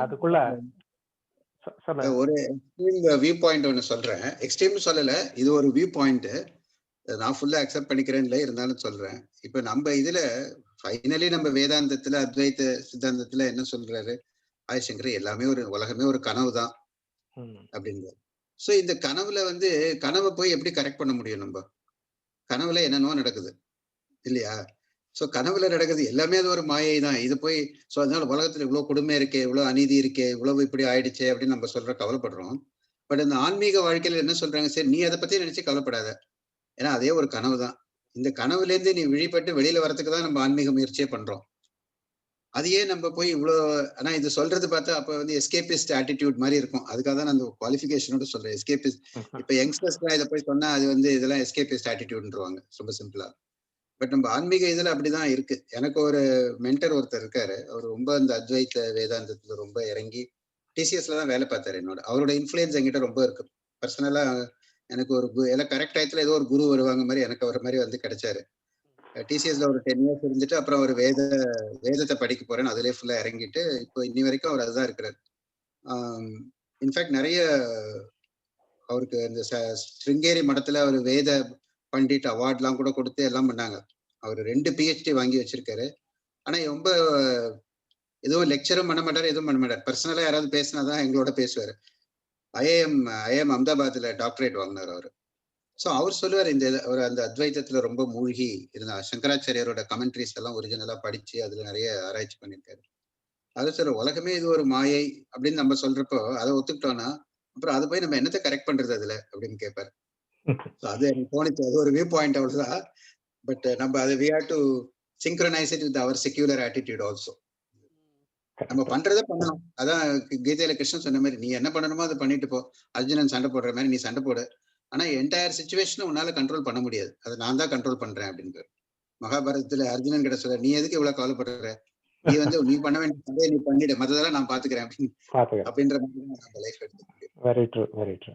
அதுக்குள்ள ஒரு வியூ பாயிண்ட் ஒன்னு சொல்றேன். எக்ஸ்ட்ரீம் சொல்லல, இது ஒரு வியூ பாயிண்ட். நான் ஃபுல்லா அக்செப்ட் பண்ணிக்கிறேன்ல, இருந்தாலும் சொல்றேன். இப்ப நம்ம இதுல ஃபைனலி நம்ம வேதாந்தத்துல அத்வைத சித்தாந்தத்துல என்ன சொல்றாரு ஆதிசங்கர், எல்லாமே ஒரு உலகமே ஒரு கனவு தான் அப்படிங்கிறார். சோ இந்த கனவுல வந்து கனவை போய் எப்படி கரெக்ட் பண்ண முடியும்? நம்ம கனவுல என்னென்னவோ நடக்குது இல்லையா? சோ கனவுல நடக்குது எல்லாமே அது ஒரு மாயை தான். இது போய் சோ அதனால உலகத்துல இவ்வளவு கொடுமை இருக்கே, இவ்வளவு அநீதி இருக்கே, இவ்வளவு இப்படி ஆயிடுச்சே அப்படின்னு நம்ம சொல்ற கவலைப்படுறோம். பட் இந்த ஆன்மீக வாழ்க்கையில என்ன சொல்றாங்க, சரி நீ அதை பத்தி நினைச்சு கவலைப்படாத, ஏன்னா அதே ஒரு கனவு தான். இந்த கனவுல இருந்து நீ விழிப்பட்டு வெளியில வரதுக்கு தான் நம்ம ஆன்மீக முயற்சியே பண்றோம். அதையே நம்ம போய் இவ்வளவு, ஆனா இது சொல்றது பார்த்தா அப்ப வந்து எஸ்கேபிஸ்ட் ஆட்டிடியூட் மாதிரி இருக்கும். அதுக்காக தான் நான் அந்த குவாலிஃபிகேஷனோட சொல்றேன், எஸ்கேபிஸ்ட். இப்ப யங்ஸ்டர்ஸ்லாம் இதை போய் சொன்னா அது வந்து இதெல்லாம் எஸ்கேபிஸ்ட் ஆட்டிடியூட்ன்றவாங்க ரொம்ப சிம்பிளா. பட் நம்ம ஆன்மீக இதுல அப்படிதான் இருக்கு. எனக்கு ஒரு மென்டர் ஒருத்தர் இருக்காரு, அவர் ரொம்ப அந்த அத்வைத்த வேதாந்தத்துல ரொம்ப இறங்கி டிசிஎஸ்ல தான் வேலை பார்த்தாரு என்னோட. அவரோட இன்ஃபுளுயன்ஸ் என்கிட்ட ரொம்ப இருக்கு. பர்சனலா எனக்கு ஒரு எல்லாம் கரெக்ட் டயத்துல ஏதோ ஒரு குரு வருவாங்க மாதிரி எனக்கு அவர் மாதிரி வந்து கிடைச்சாரு. டிசிஎஸ்ல ஒரு 10 இயர்ஸ் இருந்துட்டு அப்புறம் ஒரு வேதத்தை படிக்க போறேன்னு அதுலேயே ஃபுல்லா இறங்கிட்டு இப்போ இன்னி வரைக்கும் அவர் அதுதான் இருக்கிறார். இன்ஃபேக்ட் நிறைய அவருக்கு இந்த ஸ்ருங்கேரி மடத்துல அவர் வேத பண்டிட் அவார்ட்லாம் கூட கொடுத்து எல்லாம் பண்ணாங்க. அவர் 2 PhD வாங்கி வச்சிருக்காரு. ஆனா ரொம்ப எதுவும் லெக்சரும் பண்ண மாட்டாரு, எதுவும் பண்ண மாட்டார். பர்சனலா யாராவது பேசினாதான் எங்களோட பேசுவாரு. ஐஏஎம் அஹமதாபாத்ல டாக்டரேட் வாங்கினார் அவரு. ஸோ அவர் சொல்லுவார் இந்த ஒரு அந்த அத்வைத்தத்துல ரொம்ப மூழ்கி இருந்தா. சங்கராச்சாரியரோட கமெண்ட்ரிஸ் எல்லாம் ஒரிஜினலா படிச்சு அதுல நிறைய ஆராய்ச்சி பண்ணியிருக்காரு. அது சொல்ற உலகமே இது ஒரு மாயை அப்படின்னு நம்ம சொல்றப்போ அதை ஒத்துக்கிட்டோம்னா அப்புறம் அதை போய் நம்ம என்னத்தை கரெக்ட் பண்றது அதுல அப்படின்னு கேட்பாரு. அது எனக்கு தோணிச்சு, அது ஒரு வியூ பாயிண்ட் அவ்வளவுதான். பட் நம்ம அதை we have to synchronize it with our secular attitude also. நம்ம பண்றதை பண்ணணும். அதான் கீதையில கிருஷ்ணன் சொன்ன மாதிரி, நீ என்ன பண்ணணுமோ அதை பண்ணிட்டு போ. அர்ஜுனன் சண்டை போடுற மாதிரி நீ சண்டை போடு, ஆனா என்டையர் சிச்சுவேஷனை உன்னால கண்ட்ரோல் பண்ண முடியாது, அதை நான் தான் கண்ட்ரோல் பண்றேன் அப்படின்னு. மகாபாரதத்துல அர்ஜுனன் கிட்ட சொல்ற, நீ எதுக்கு இவ்வளவு கவலைப்படுற, நீ வந்து நீ பண்ண வேண்டிய சண்டையை நீ பண்ணிடு, மற்றதெல்லாம் நான் பாத்துக்கிறேன் அப்படின்னு அப்படின்ற மாதிரி நம்ம லைஃப் எடுத்துக்க முடியும். Very true, very true.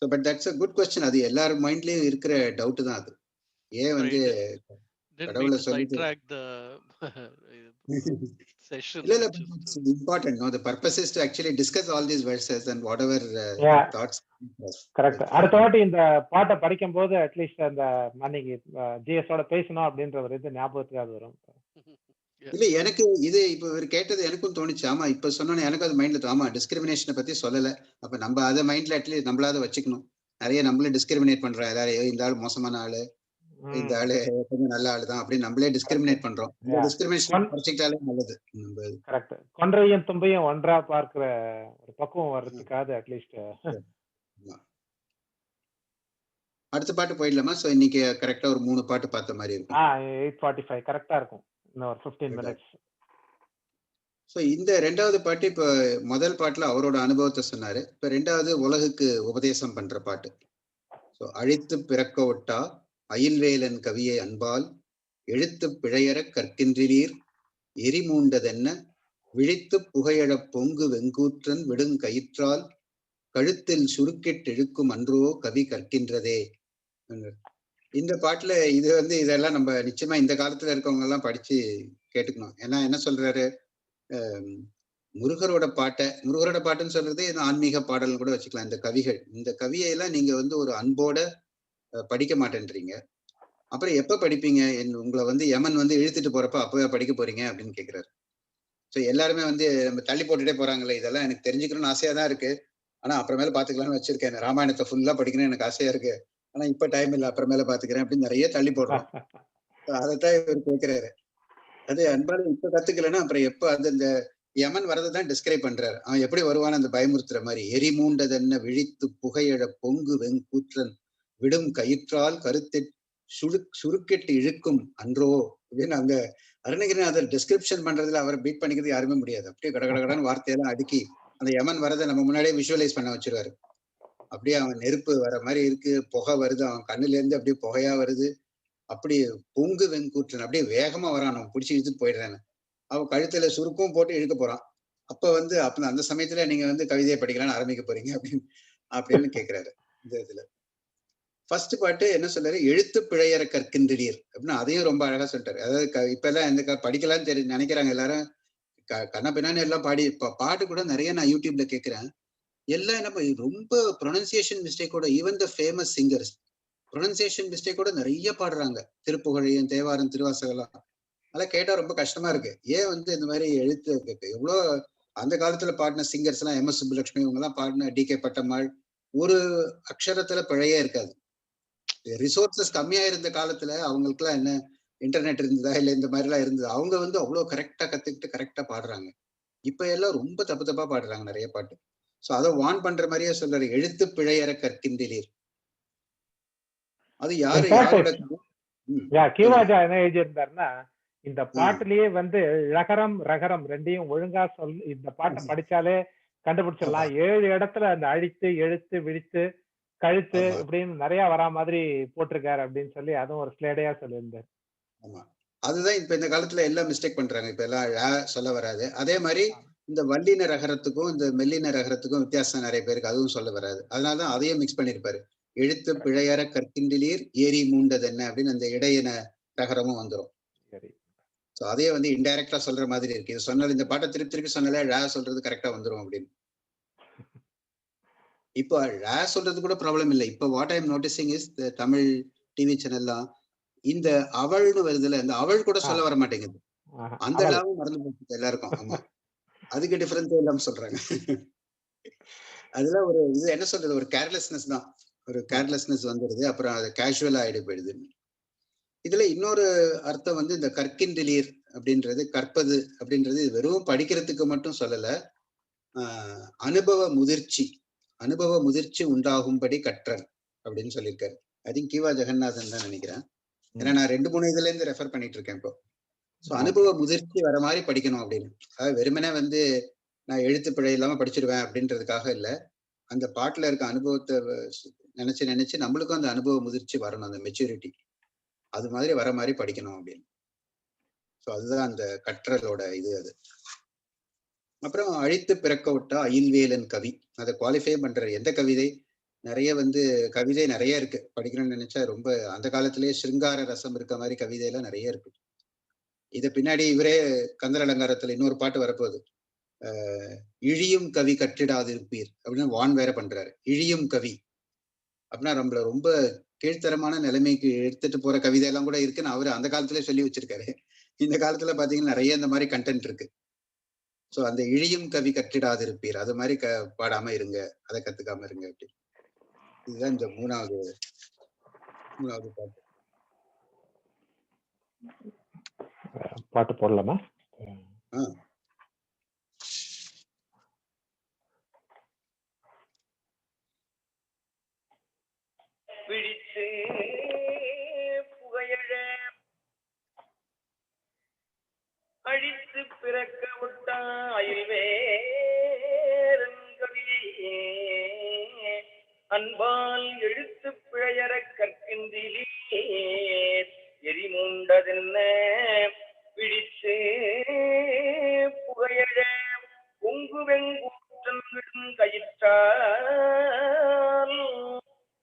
So but that's a good question. அது எல்லாரும் மைண்ட்லயும் இருக்கிற டவுட் தான் அது. ஏன் வந்து கடவுளை சொல்லிட்டு இல்ல இல்ல, important. No, the purpose is to actually discuss all these verses and whatever thoughts. Correct. அடுத்த வாட்டி இந்த பாட்டை படிக்கும் போது அட்லீஸ்ட் அந்த அன்னைக்கு ஜிஎஸோட பேசணும் அப்படின்ற ஒரு இது ஞாபகத்துக்காக வரும். இல்ல எனக்கு இது இப்ப இவர் கேட்டது எனக்கும் தோணுச்சு. ஆமா, இப்ப சொன்னோன்னு எனக்கு அது மைண்ட்ல ஆமா, டிஸ்கிரிமினேஷனை பத்தி சொல்லல. அப்ப நம்ம அதை மைண்ட்ல அட்லீஸ்ட் நம்மளாவது வச்சுக்கணும். நிறைய நம்மளே டிஸ்கிரிமினேட் பண்றோம் எல்லாரையும், இந்த ஆள் மோசமான ஆளு, இந்த ஆளு கொஞ்சம் நல்ல ஆளு தான் அப்படின்னு நம்மளே டிஸ்கிரிமினேட் பண்றோம். டிஸ்கிரிமினேஷன் குறைச்சிக்கிட்டாலே நல்லது. கரெக்ட். கொன்றையும் தும்பையும் ஒன்றா பார்க்கிற ஒரு பக்குவம் வர்றதுக்காக அட்லீஸ்ட். அடுத்த பாட்டு போயிடலாமா? சோ இன்னைக்கு கரெக்டா ஒரு 3 பாட்டு பார்த்த மாதிரி இருக்கும். 8:45 கரெக்டா இருக்கும். இன்னும் ஒரு 15 minutes. சோ இந்த ரெண்டாவது பாட்டு, இப்ப முதல் பாட்டுல அவரோட அனுபவத்தை சொன்னாரு. இப்ப ரெண்டாவது உலகுக்கு உபதேசம் பண்ற பாட்டு. சோ அழித்து பிறக்க ஒட்டா அயில்வேலன் கவியை அன்பால் எழுத்து பிழையற கற்கின்றீர் எரிமூண்டதென்ன விழித்து புகையழப் பொங்கு வெங்கூற்றன் விடுங் கயிற்றால் கழுத்தில் சுருக்கிட்டு இழுக்கும் அன்றோ கவி கற்கின்றதே. இந்த பாட்டுல இது வந்து இதெல்லாம் நம்ம நிச்சயமா இந்த காலத்துல இருக்கவங்க எல்லாம் படிச்சு கேட்டுக்கணும். ஏன்னா என்ன சொல்றாரு, முருகரோட பாட்டுன்னு சொல்றது ஆன்மீக பாடல் கூட வச்சுக்கலாம். இந்த கவிகள், இந்த கவியெல்லாம் நீங்க வந்து ஒரு அன்போட படிக்க மாட்டேன்றீங்க. அப்புறம் எப்ப படிப்பீங்க? உங்களை வந்து யமன் வந்து இழுத்துட்டு போறப்ப அப்பவே படிக்க போறீங்க அப்படின்னு கேக்குறாரு. ஸோ எல்லாருமே வந்து நம்ம தள்ளி போட்டுட்டே போறாங்களே, இதெல்லாம் எனக்கு தெரிஞ்சுக்கணும்னு ஆசையா தான் இருக்கு, ஆனா அப்புறமேல பாத்துக்கலாம்னு வச்சிருக்கேன். ராமாயணத்தை ஃபுல்லா படிக்கணும்னு எனக்கு ஆசையா இருக்கு, ஆனா இப்ப டைம் இல்லை, அப்புறமேல பாத்துக்கிறேன் அப்படின்னு நிறைய தள்ளி போடுறோம். அதைத்தான் இவர் கேட்கிறாரு. அது அன்பால இப்ப கத்துக்கலன்னா அப்புறம் எப்ப அது இந்த யமன் வரதை தான் டிஸ்கிரைப் பண்றாரு. அவன் எப்படி வருவான்னு அந்த பயமுறுத்துற மாதிரி, எரிமூண்டதென்ன விழித்து புகையழ பொங்கு வெங்கூற்றன் விடும் கயிற்றால் கருத்தை சுருக்கிட்டு இழுக்கும் அன்றோ அப்படின்னு அந்த அருணகிரிநாதர் டிஸ்கிரிப்ஷன் பண்றதுல அவரை பீட் பண்ணிக்கிறது யாருமே முடியாது. அப்படியே கடகடகடான்னு வார்த்தையெல்லாம் அடுக்கி அந்த யமன் வரதை நம்ம முன்னாடியே விஷுவலைஸ் பண்ண வச்சிருவாரு. அப்படியே அவன் நெருப்பு வர மாதிரி இருக்கு, புகை வருது, அவன் கண்ணுல இருந்து அப்படியே புகையா வருது, அப்படி பொங்கு வெங்கூற்றன் அப்படியே வேகமா வரான், அவன் பிடிச்சி இழுத்துட்டு போயிடுறான்னு. அவன் கழுத்துல சுருக்கும் போட்டு இழுக்க போறான். அப்ப வந்து அப்ப அந்த சமயத்துல நீங்க வந்து கவிதையை படிக்கலாம்னு ஆரம்பிக்க போறீங்க அப்படின்னு கேட்கிறாரு. இந்த இதுல ஃபர்ஸ்ட் பாட்டு என்ன சொல்றாரு, எழுத்து பிழையற கற்கின்றீர் அப்படின்னு அதையும் ரொம்ப அழகா சொல்லிட்டாரு. அதாவது இப்ப எல்லாம் எந்த படிக்கலாம்னு தெரியும் நினைக்கிறாங்க எல்லாரும், கண்ணா பின்னான்னு எல்லாம் பாட்டு கூட நிறைய நான் யூடியூப்ல கேட்கிறேன். எல்லாம் நம்ம ரொம்ப ப்ரொனன்சியேஷன் மிஸ்டேக்கோட, even the famous singers pronunciation மிஸ்டேக்கோட நிறைய பாடுறாங்க. திருப்புகழையும் தேவாரம் திருவாசகெல்லாம் அதெல்லாம் கேட்டா ரொம்ப கஷ்டமா இருக்கு. ஏன் வந்து இந்த மாதிரி எழுத்து எவ்வளோ அந்த காலத்துல பாடின சிங்கர்ஸ் எல்லாம், எம்.எஸ். சுப்புலட்சுமி இவங்க எல்லாம் பாடின, டி.கே. பட்டம்மாள், ஒரு அக்ஷரத்துல பிழையே இருக்காது. ரிசோர்சஸ் கம்மியா இருந்த காலத்துல அவங்களுக்கு எல்லாம் என்ன இன்டர்நெட் இருந்ததா இல்ல இந்த மாதிரி எல்லாம் இருந்தது, அவங்க வந்து அவ்வளவு கரெக்டா கத்துக்கிட்டு கரெக்டா பாடுறாங்க. இப்ப எல்லாம் ரொம்ப தப்பு தப்பா பாடுறாங்க நிறைய பாட்டு. சோ அதை வான் பண்ற மாதிரியே சொல்றாரு, எழுத்து பிழையற கற்கின்றீர். அது யாரு யாரோட கிவாஜா என்ன எழுதியிருந்தாருன்னா, இந்த பாட்டுலயே வந்து ழகரம் ரகரம் ரெண்டையும் ஒழுங்கா இந்த பாட்டை படிச்சாலே கண்டுபிடிச்சிடலாம். 7 இடத்துல அந்த அழித்து எழுத்து விழித்து கழுத்து இப்படின்னு நிறைய வரா மாதிரி போட்டிருக்காரு அப்படின்னு சொல்லி அதுவும் ஒரு ஸ்லேடையா சொல்லியிருந்தாரு. ஆமா, அதுதான் இப்ப இந்த காலத்துல எல்லாம் மிஸ்டேக் பண்றாங்க. இப்ப எல்லாம் சொல்ல வராது. அதே மாதிரி இந்த வல்லின ரகரத்துக்கும் இந்த மெல்லின ரகரத்துக்கும் வித்தியாசம் நிறைய பேருக்கு அதுவும் சொல்ல வராது. அதனாலதான் அதையும் மிக்ஸ் பண்ணிருப்பாரு. எழுத்து பிழையற கற்கின்றீர் ஏரி மூண்டது என்ன அப்படின்னு அந்த இடையின ரகரமும் வந்துடும். சோ அதே வந்து இன்டைரக்டா சொல்ற மாதிரி இருக்கு. இது சொன்னது இந்த பாட்டை திருப்பி திருப்பி சொன்னாலே ழ சொல்றது கரெக்டா வந்துடும் அப்படின்னு. இப்போ ழ சொல்றது கூட ப்ராப்ளம் இல்லை. இப்போ what I am noticing is Tamil TV சேனல்லாம் இந்த அவள்னு வருதுல, இந்த அவள் கூட சொல்ல வர மாட்டேங்குது. அந்த ழாவும் மறந்து போச்சு எல்லாருக்கும். ஆமா, அதுக்கு டிஃபரன்ஸே இல்லாம சொல்றாங்க. அதெல்லாம் ஒரு இது என்ன சொல்றது, ஒரு கேர்லெஸ்னஸ் தான். ஒரு கேர்லெஸ்னஸ் வந்துடுது, அப்புறம் அது கேஷுவலா ஆயிடு போயிடுது. இதுல இன்னொரு அர்த்தம் வந்து இந்த கற்கின்றீர் அப்படின்றது, கற்பது அப்படின்றது வெறும் படிக்கிறதுக்கு மட்டும் சொல்லல, அனுபவ முதிர்ச்சி உண்டாகும்படி கற்றல் அப்படின்னு சொல்லியிருக்காரு. ஐ திங்க் கிவா ஜெகநாதன் தான் நினைக்கிறேன். ஏன்னா நான் 2-3 இதுல இருந்து ரெஃபர் பண்ணிட்டு இருக்கேன் இப்போ. ஸோ அனுபவ முதிர்ச்சி வர மாதிரி படிக்கணும் அப்படின்னு. அதாவது வெறுமனே வந்து நான் எழுத்து பிழை இல்லாம படிச்சிருவேன் அப்படின்றதுக்காக இல்லை. அந்த பாட்டுல இருக்க அனுபவத்தை நினைச்சு நம்மளுக்கும் அந்த அனுபவ முதிர்ச்சி வரணும், அந்த மெச்சூரிட்டி அது மாதிரி வர மாதிரி படிக்கணும் அப்படின்னு. ஸோ அதுதான் அந்த கற்றலோட இது. அது அப்புறம் அழித்து பிறக்க விட்டா அயில்வேலன் கவி, அதை குவாலிஃபை பண்ற எந்த கவிதை நிறைய வந்து கவிதை நிறைய இருக்கு படிக்கணும்னு நினைச்சா. ரொம்ப அந்த காலத்திலேயே சிருங்கார ரசம் இருக்க மாதிரி கவிதையெல்லாம் நிறைய இருக்கு. இதை பின்னாடி இவரே கந்தர் அலங்காரத்துல இன்னொரு பாட்டு வரப்போகுது, இழியும் கவி கற்றிடாதிருப்பீர் அப்படின்னு வான் வேற பண்றாரு. இழியும் கவி அப்படின்னா நம்மள ரொம்ப கீழ்த்தரமான நிலைமைக்கு எடுத்துட்டு போற கவிதை எல்லாம் கூட இருக்குன்னு அவரு அந்த காலத்திலே சொல்லி வச்சிருக்காரு. இந்த காலத்துல பாத்தீங்கன்னா நிறைய இந்த மாதிரி கண்டென்ட் இருக்கு. ஸோ அந்த இழியும் கவி கற்றிடாதிருப்பீர் அது மாதிரி பாடாம இருங்க, அதை கத்துக்காம இருங்க அப்படி. இதுதான் இந்த மூணாவது பாட்டு போடலாமா? பிடித்து புகையழ அழித்து பிறக்க விட்டா அயில்வேலன் கவியே அன்பால் எழுத்து பிழையற கற்கின்றிலே எரிமூண்டதென்ன பிடித்து புகையழ பொங்குவெங்கூற்றன் கயிற்றால்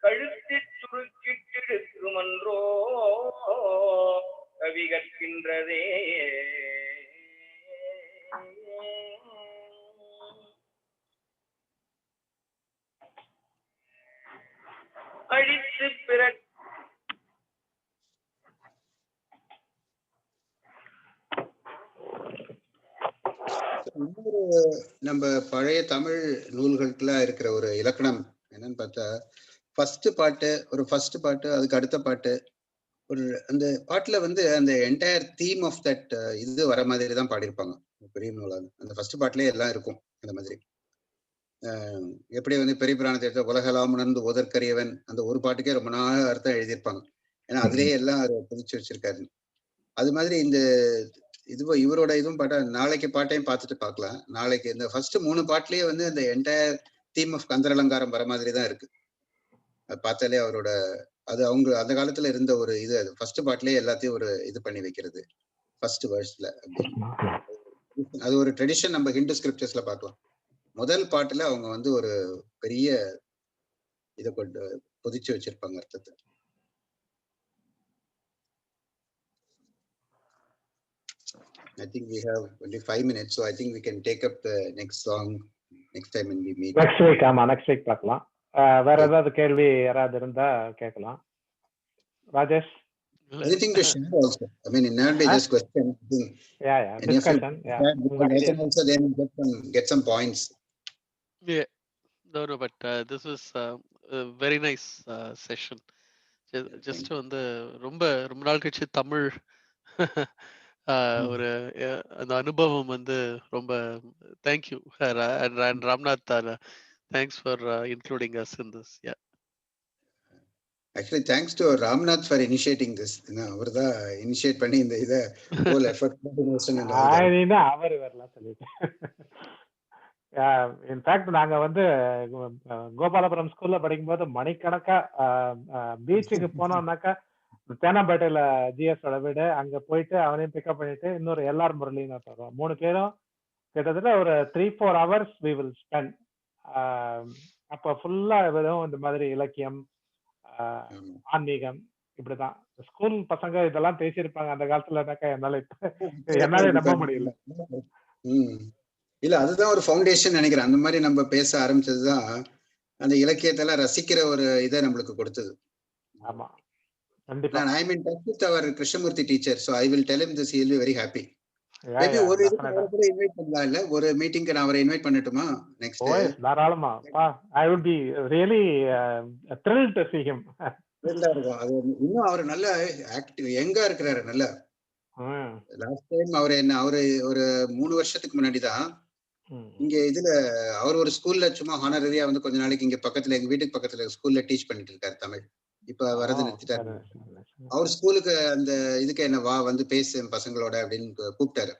கழுத்திற் சுருக்கிட்டிருக்குமன்றோ கவி கற்கின்றதே. அழித்து பிறக்க நம்ம பழைய தமிழ் நூல்களுக்குள்ள இருக்கிற ஒரு இலக்கணம் என்னன்னு பார்த்தா, ஃபர்ஸ்ட் பாட்டு அதுக்கு அடுத்த பாட்டு ஒரு அந்த பாட்டுல வந்து அந்த என்டையர் தீம் ஆஃப் தட் இது வர மாதிரி தான் பாடியிருப்பாங்க பெரிய நூலாக. அந்த ஃபர்ஸ்ட் பாட்டுலயே எல்லாம் இருக்கும் அந்த மாதிரி. எப்படி வந்து பெரிய புராணத்தை எடுத்த உலகலாம் உணர்ந்து ஓதற்கரியவன் அந்த ஒரு பாட்டுக்கே ரொம்ப நாள் அர்த்தம் எழுதியிருப்பாங்க. ஏன்னா அதுலயே எல்லாம் புதிச்சு வச்சிருக்காரு. அது மாதிரி இந்த இவரோட இதுவும் பாட்டா நாளைக்கு பாட்டையும் பார்த்துட்டு பார்க்கலாம். நாளைக்கு இந்த ஃபர்ஸ்ட் 3 பாட்டுலயே வந்து அந்த என்டையர் தீம் ஆஃப் கந்தர் அலங்காரம் வர மாதிரி தான் இருக்கு. அது பார்த்தாலே அவரோட அது அவங்க அந்த காலத்துல இருந்த ஒரு இது. அது ஃபர்ஸ்ட் பாட்டுலயே எல்லாத்தையும் ஒரு இது பண்ணி வைக்கிறது ஃபர்ஸ்ட் வேர்ஸ்ல. அது ஒரு ட்ரெடிஷன் நம்ம ஹிந்து ஸ்கிரிப்சர்ஸ்ல பார்க்கலாம். முதல் பாட்டுல அவங்க வந்து ஒரு பெரிய இதை கொண்டு பொதிச்சு வச்சிருப்பாங்க அர்த்தத்தை. I think we have only 5 minutes, so I think we can take up the next song next time when we meet. Next week, ஆமா next week பார்க்கலாம். வேற ஏதாவது கேள்வி யாராவது இருந்தா கேட்கலாம். Rajesh, anything to share also? I mean, not be just question. Yeah, discussion. You can also then get some points. Yeah, no, but this was a very nice session. Just வந்து ரொம்ப நாள் கழிச்சு தமிழ் ஒரு அந்த அனுபவம் வந்து ரொம்ப thank you. And Ramnath, thanks for including us in this. Yeah. Actually, thanks to Ramnath for initiating this. அவர் தான் இனிஷியேட் பண்ணி இந்த இதை whole effort coordination and all that. அவர் வரலாம் சொல்லிட்டேன். இன்ஃபேக்ட் நாங்க வந்து கோபாலபுரம் ஸ்கூல்ல படிக்கும்போது மணிக்கணக்கா பீச்சுக்கு போனோம்னாக்கா தேனாம்பேட்டையில ஜிஎஸோட வீடு, அங்க போயிட்டு அவனையும் பிக்கப் பண்ணிட்டு இன்னொரு எல்லார் முரளின்னு தருவோம். 3 பேரும் கிட்டத்தட்ட ஒரு 3-4 hours we will spend. அப்ப ஃபுல்லா வெறும் இந்த மாதிரி இலக்கியம், ஆன்மீகம் இப்படிதான். ஸ்கூல் பசங்க இதெல்லாம் பேசியிருப்பாங்க அந்த காலத்துலனாக்கா என்னால நம்ப முடியல. இல்ல அதுதான் ஒரு ஃபவுண்டேஷன் நினைக்கிறேன். அந்த மாதிரி நம்ம பேச ஆரம்பிச்சதுதான் அந்த இலக்கியத்தெல்லாம் ரசிக்கிற ஒரு இதை நம்மளுக்கு கொடுத்தது. ஆமா, I am in touch with our Krishnamurthy teacher, so I will tell him this. He will be very happy. Maybe ஒரு இதுக்கு இன்வைட் பண்ணலாம், இல்ல ஒரு மீட்டிங்க்கு நான் அவரை இன்வைட் பண்ணட்டுமா நெக்ஸ்ட்? தாராளமா. I would be really thrilled to see him. அது இன்னும் அவர் நல்ல ஆக்டிவ் யங்கா இருக்கிறாரு. நல்ல லாஸ்ட் டைம் அவரு ஒரு 3 வருஷத்துக்கு முன்னாடி தான் இங்க இதுல அவர் ஒரு ஸ்கூல்ல சும்மா ஹானரரியா வந்து கொஞ்ச நாளைக்கு இங்க பக்கத்துல எங்க வீட்டுக்கு பக்கத்துல ஸ்கூல்ல டீச் பண்ணிட்டு இருக்காரு தமிழ். இப்ப வரது நிறுத்திட்டாரு. அவர் ஸ்கூலுக்கு அந்த இதுக்கு என்ன வா வந்து பேசு பசங்களோட அப்படின்னு கூப்பிட்டாரு.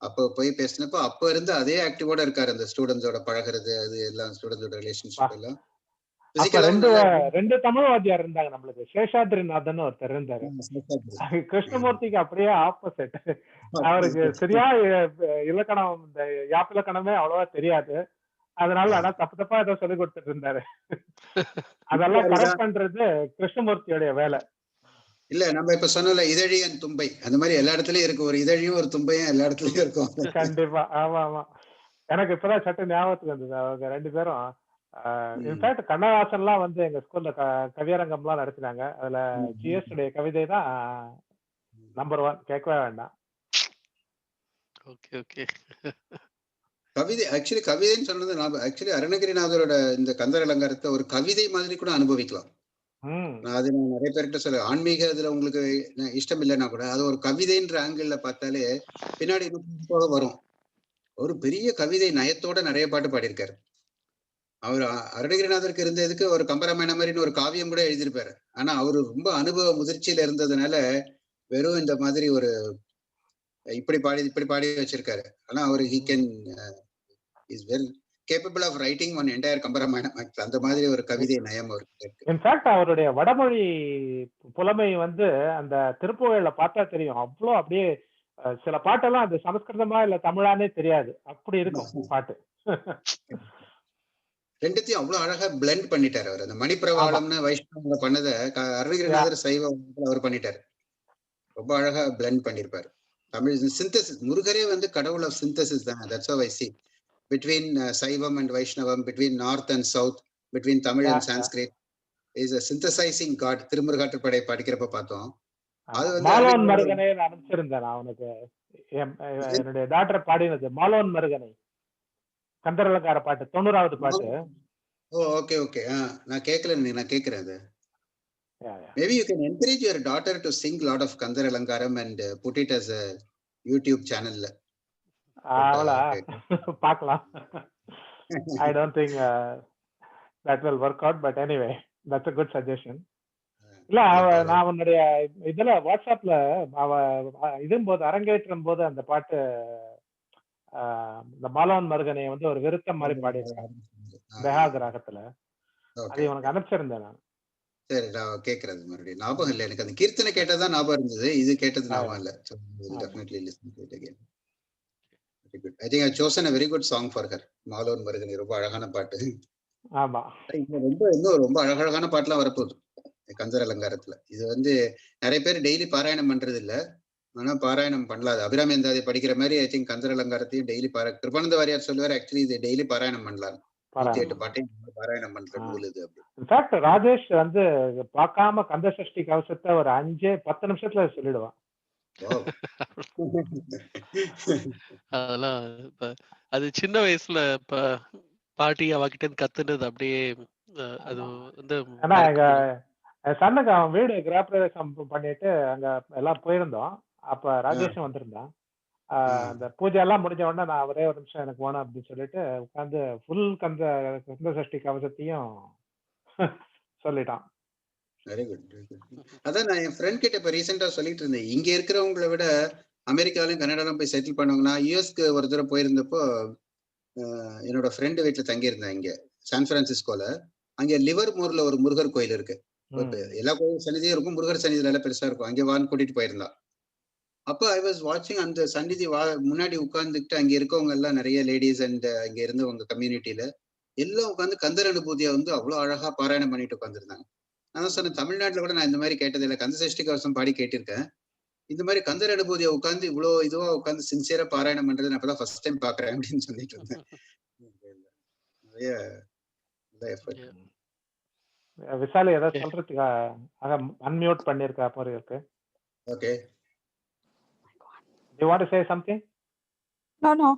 அப்போ போய் பேசினப்ப அப்ப இருந்து அதே ஆக்டிவோட இருக்காரு. அந்த ஸ்டூடெண்ட்ஸோட பழகிறது, அது எல்லாம் ஸ்டூடெண்ட்ஸோட ரிலேஷன்ஷிப் எல்லாம். ரெண்டு தமிழ் வாத்தியார் இருந்தாங்க நம்மளுக்கு. சேஷாத்ரிநாதன் ஒருத்தர் இருந்தாரு. கிருஷ்ணமூர்த்திக்கு அப்படியே ஆப்போசிட். அவருக்கு சரியா இலக்கணம், இந்த யாப்பிலக்கணமே அவ்வளவா தெரியாது. அதனால ஆனா தப்பு தப்பா ஏதோ சொல்லி கொடுத்துட்டு இருந்தாரு. அதெல்லாம் கரெக்ட் பண்றது கிருஷ்ணமூர்த்தியோட வேலை. இல்ல நம்ம இப்ப சொன்னோம்ல இதழி அண்ட் தும்பை, அந்த மாதிரி எல்லா இடத்துலயும் இருக்கு. ஒரு இதழியும் ஒரு தும்பையும் எல்லா இடத்துலயும் இருக்கும். கண்டிப்பா. ஆமா ஆமா. எனக்கு இப்பதான் சட்ட ஞாபகத்துக்கு வந்தது. அவங்க ரெண்டு பேரும் இன்ஃபேக்ட் கண்ணதாசன் எல்லாம் வந்து எங்க ஸ்கூல்ல கவியரங்கம் எல்லாம் நடத்தினாங்க. அதுல ஜிஎஸ் உடைய கவிதை தான் நம்பர் 1, கேட்கவே வேண்டாம். கவிதை ஆக்சுவலி கவிதைன்னு சொன்னது நான் ஆக்சுவலி அருணகிரிநாதரோட இந்த கந்தர் அலங்காரத்தை ஒரு கவிதை மாதிரி கூட அனுபவிக்கலாம். அது நான் நிறைய பேர்கிட்ட சொல்ல, ஆன்மீக இதுல உங்களுக்கு இஷ்டம் இல்லைன்னா கூட அது ஒரு கவிதைன்ற ஆங்கிள் பார்த்தாலே பின்னாடி போக வரும். ஒரு பெரிய கவிதை நயத்தோட நிறைய பாட்டு பாடியிருக்காரு. அவர் அருணகிரிநாதருக்கு இருந்ததுக்கு ஒரு கம்பராமாயணம் மாதிரின்னு ஒரு காவியம் கூட எழுதியிருப்பாரு. ஆனா அவரு ரொம்ப அனுபவ முதிர்ச்சியில இருந்ததுனால வெறும் இந்த மாதிரி ஒரு இப்படி பாடி வச்சிருக்காரு. ஆனா அவரு he can is well capable of writing one entire Kambaramayanam. அந்த மாதிரி ஒரு கவிதை நயம் அவருக்கு இருக்கு. இன்ஃபேக்ட் அவருடைய வடமொழி புலமை வந்து அந்த திருப்புகழ்ல பார்த்தா தெரியும். அவ்வளோ அப்படியே சில பாட்டெல்லாம் அது சமஸ்கிருதமா இல்ல தமிழானே தெரியாது, அப்படி இருக்கும் பாட்டு. ரெண்டுத்தையும் அவ்வளவு அழகா பிளெண்ட் பண்ணிட்டாரு அவர். அந்த மணிப்பிரவாளம்னு வைஷ்ணவ பண்ணதை அருணகிரிநாதர் சைவ அவர் பண்ணிட்டாரு. ரொம்ப அழகா பிளெண்ட் பண்ணிருப்பாரு. தமிழ் சிந்தசிஸ், முருகரே வந்து கடவுள் ஆஃப் சிந்தசிஸ் தான். That's how I see between Saivam and Vaishnavam, between north and south, between Tamil and Sanskrit, is a synthesizing god. Thirumurugaatruppadai படிக்கிறப்ப பார்த்தோம். அது வந்து மாலோன் மருகனை அனுப்பிச்சிருந்தேன் நான் உனக்கு. என்னுடைய டாக்டர் பாடினது மாலோன் மருகனை, கந்தர் அலங்கார பாட்டு, 90வது பாட்டு. Okay okay. நான் கேட்கல, நான் கேட்கிறேன் அது. Maybe you can encourage your daughter to sing lot of Kandar Alangaram and put it as a YouTube channel. அவளா பார்க்கலாம். I don't think that will work out, but anyway, that's a good suggestion. இல்ல நான் உன்னுடைய இதுல வாட்ஸ்அப்ல அவ இதும்போது அரங்கேற்றும் போது அந்த பாட்டு இந்த மாலவன் மருகனை வந்து ஒரு விருத்தம் மாதிரி பாடியிருக்காங்க பெஹாக் ராகத்துல. அது உனக்கு அனுப்பிச்சிருந்தேன் நான். சரி, நான் கேட்கறது மறுபடியும் ஞாபகம் இல்லை எனக்கு. அந்த கீர்த்தனை கேட்டதான் ஞாபகம் இருந்தது, இது கேட்டது ஞாபகம் இல்லை. Definitely listen to it again. Very good. I think I've chosen a very good song for her. Malavan மருகனை ரொம்ப அழகான பாட்டு. ஆமா, இன்னும் ரொம்ப அழகழகான பாட்டுலாம் வரப்போகுது கந்தர் அலங்காரத்துல. இது வந்து நிறைய பேர் டெய்லி பாராயணம் பண்றது இல்ல, ஆனா பாராயணம் பண்ணலாம். அபிராமி அந்தாதி படிக்கிற மாதிரி ஐ திங்க் கந்தர் அலங்காரத்தையும் டெய்லி கிருபானந்த வாரியார் சொல்லுவார், ஆக்சுவலி இது டெய்லி பாராயணம் பண்ணலாம். 108 பாட்டையும் பாராயணம் பண்ற நூல் இது. இன்ஃபேக்ட் ராஜேஷ் வந்து பார்க்காம கந்த சஷ்டி கவசத்தை ஒரு 5-10 நிமிஷத்துல சொல்லிடுவான். அதெல்லாம் அது சின்ன வயசுல பாட்டி அவகிட்ட கத்துனது அப்படியே. அது வந்து எங்க சன்னுக்கு அவன் வீடு கிரகப்பிரவேசம் பண்ணிட்டு அங்க எல்லாம் போயிருந்தோம். அப்ப ராஜேஷும் வந்திருந்தான். அந்த பூஜை எல்லாம் முடிஞ்ச உடனே நான் ஒரே ஒரு நிமிஷம் எனக்கு வேணும் அப்படின்னு சொல்லிட்டு உட்காந்து ஃபுல் கந்த சஷ்டி கவசத்தையும் சொல்லிட்டான். Very good. அதான் நான் என் ஃப்ரெண்ட் கிட்ட இப்ப ரீசெண்டா சொல்லிட்டு இருந்தேன், இங்க இருக்கிறவங்களை விட அமெரிக்காலையும் கனடாலும் போய் செட்டில் பண்ணவங்க. நான் யூஎஸ்க்கு ஒரு தடவை போயிருந்தப்போ என்னோட ஃப்ரெண்டு வீட்டுல தங்கியிருந்தேன் இங்க சான் பிரான்சிஸ்கோல. அங்க லிவர்மோர்ல ஒரு முருகர் கோயில் இருக்கு. எல்லா கோயில் சன்னிதியும் இருக்கும், முருகர் சன்னிதி நல்லா பெருசா இருக்கும். அங்கே வான்னு கூட்டிட்டு போயிருந்தான். அப்போ ஐ வாஸ் வாட்சிங் அந்த சன்னிதி முன்னாடி உட்கார்ந்துக்கிட்டு அங்க இருக்கவங்க எல்லாம் நிறைய லேடிஸ் அண்ட் அங்க இருந்தவங்க கம்யூனிட்டியில எல்லாம் உட்காந்து கந்தர் அனுபூதியை வந்து அவ்வளவு அழகா பாராயணம் பண்ணிட்டு உட்காந்துருந்தாங்க. நான் சொன்னேன், தமிழ்நாட்டுல கூட நான் இந்த மாதிரி கேட்டதில்லை, கந்த சஷ்டி கவசம் பாடி கேட்டிருக்கேன். இந்த மாதிரி கந்தர் அனுபூதியை உட்காந்து இவ்வளவு இதுவா உட்காந்து சின்சியரா பாராயணம் பண்றது நான் அப்பதான் ஃபர்ஸ்ட் டைம் பாக்குறேன் அப்படின்னு சொல்லிட்டு இருந்தேன். நிறைய விசாலி ஏதாவது சொல்றதுக்கு அன்மியூட் பண்ணிருக்கா போற இருக்கு. Okay, you want to say something? No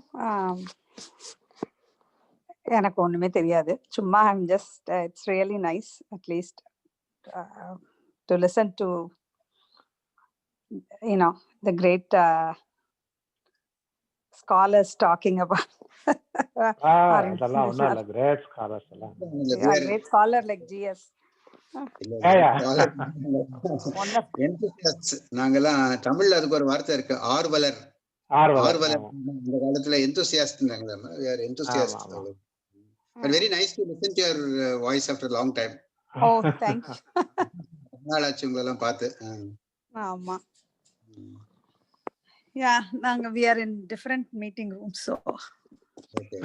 எனக்கு ஒண்ணுமே தெரியாது, சும்மா I'm just it's really nice at least to listen to the great scholars talking about அதெல்லாம் ஒண்ணும் இல்ல, great scholars எல்லாம். great scholar like GS நாங்கெல்லாம் தமிழ்ல அதுக்கு ஒரு வார்த்தை இருக்கு, ஆர்வலர். ஆர்வலர் இந்த காலத்துல enthusiast-ங்கறாங்க. we are enthusiast. But very nice to listen to your voice after a long time. Oh, thank you. நாளாச்சு உங்களை எல்லாம் பார்த்து. ஆமா. Yeah, we are in different meeting rooms, so. Okay.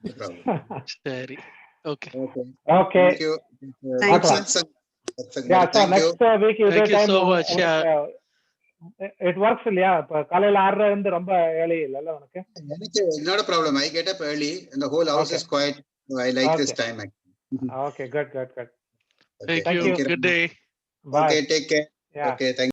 No problem. சரி. Okay. Okay. Thank you. Thank you. Yeah, so next week இதே Thank you time so much. it works இல்லையா? இப்ப காலையில 6:30 இருந்து ரொம்ப early இல்லல்ல உனக்கு? எனக்கு not a problem. I get up early and the whole house is quiet. So I like this time actually. Okay, good. Thank you. Good day. Bye. Okay, take care. Yeah. Okay, thank you.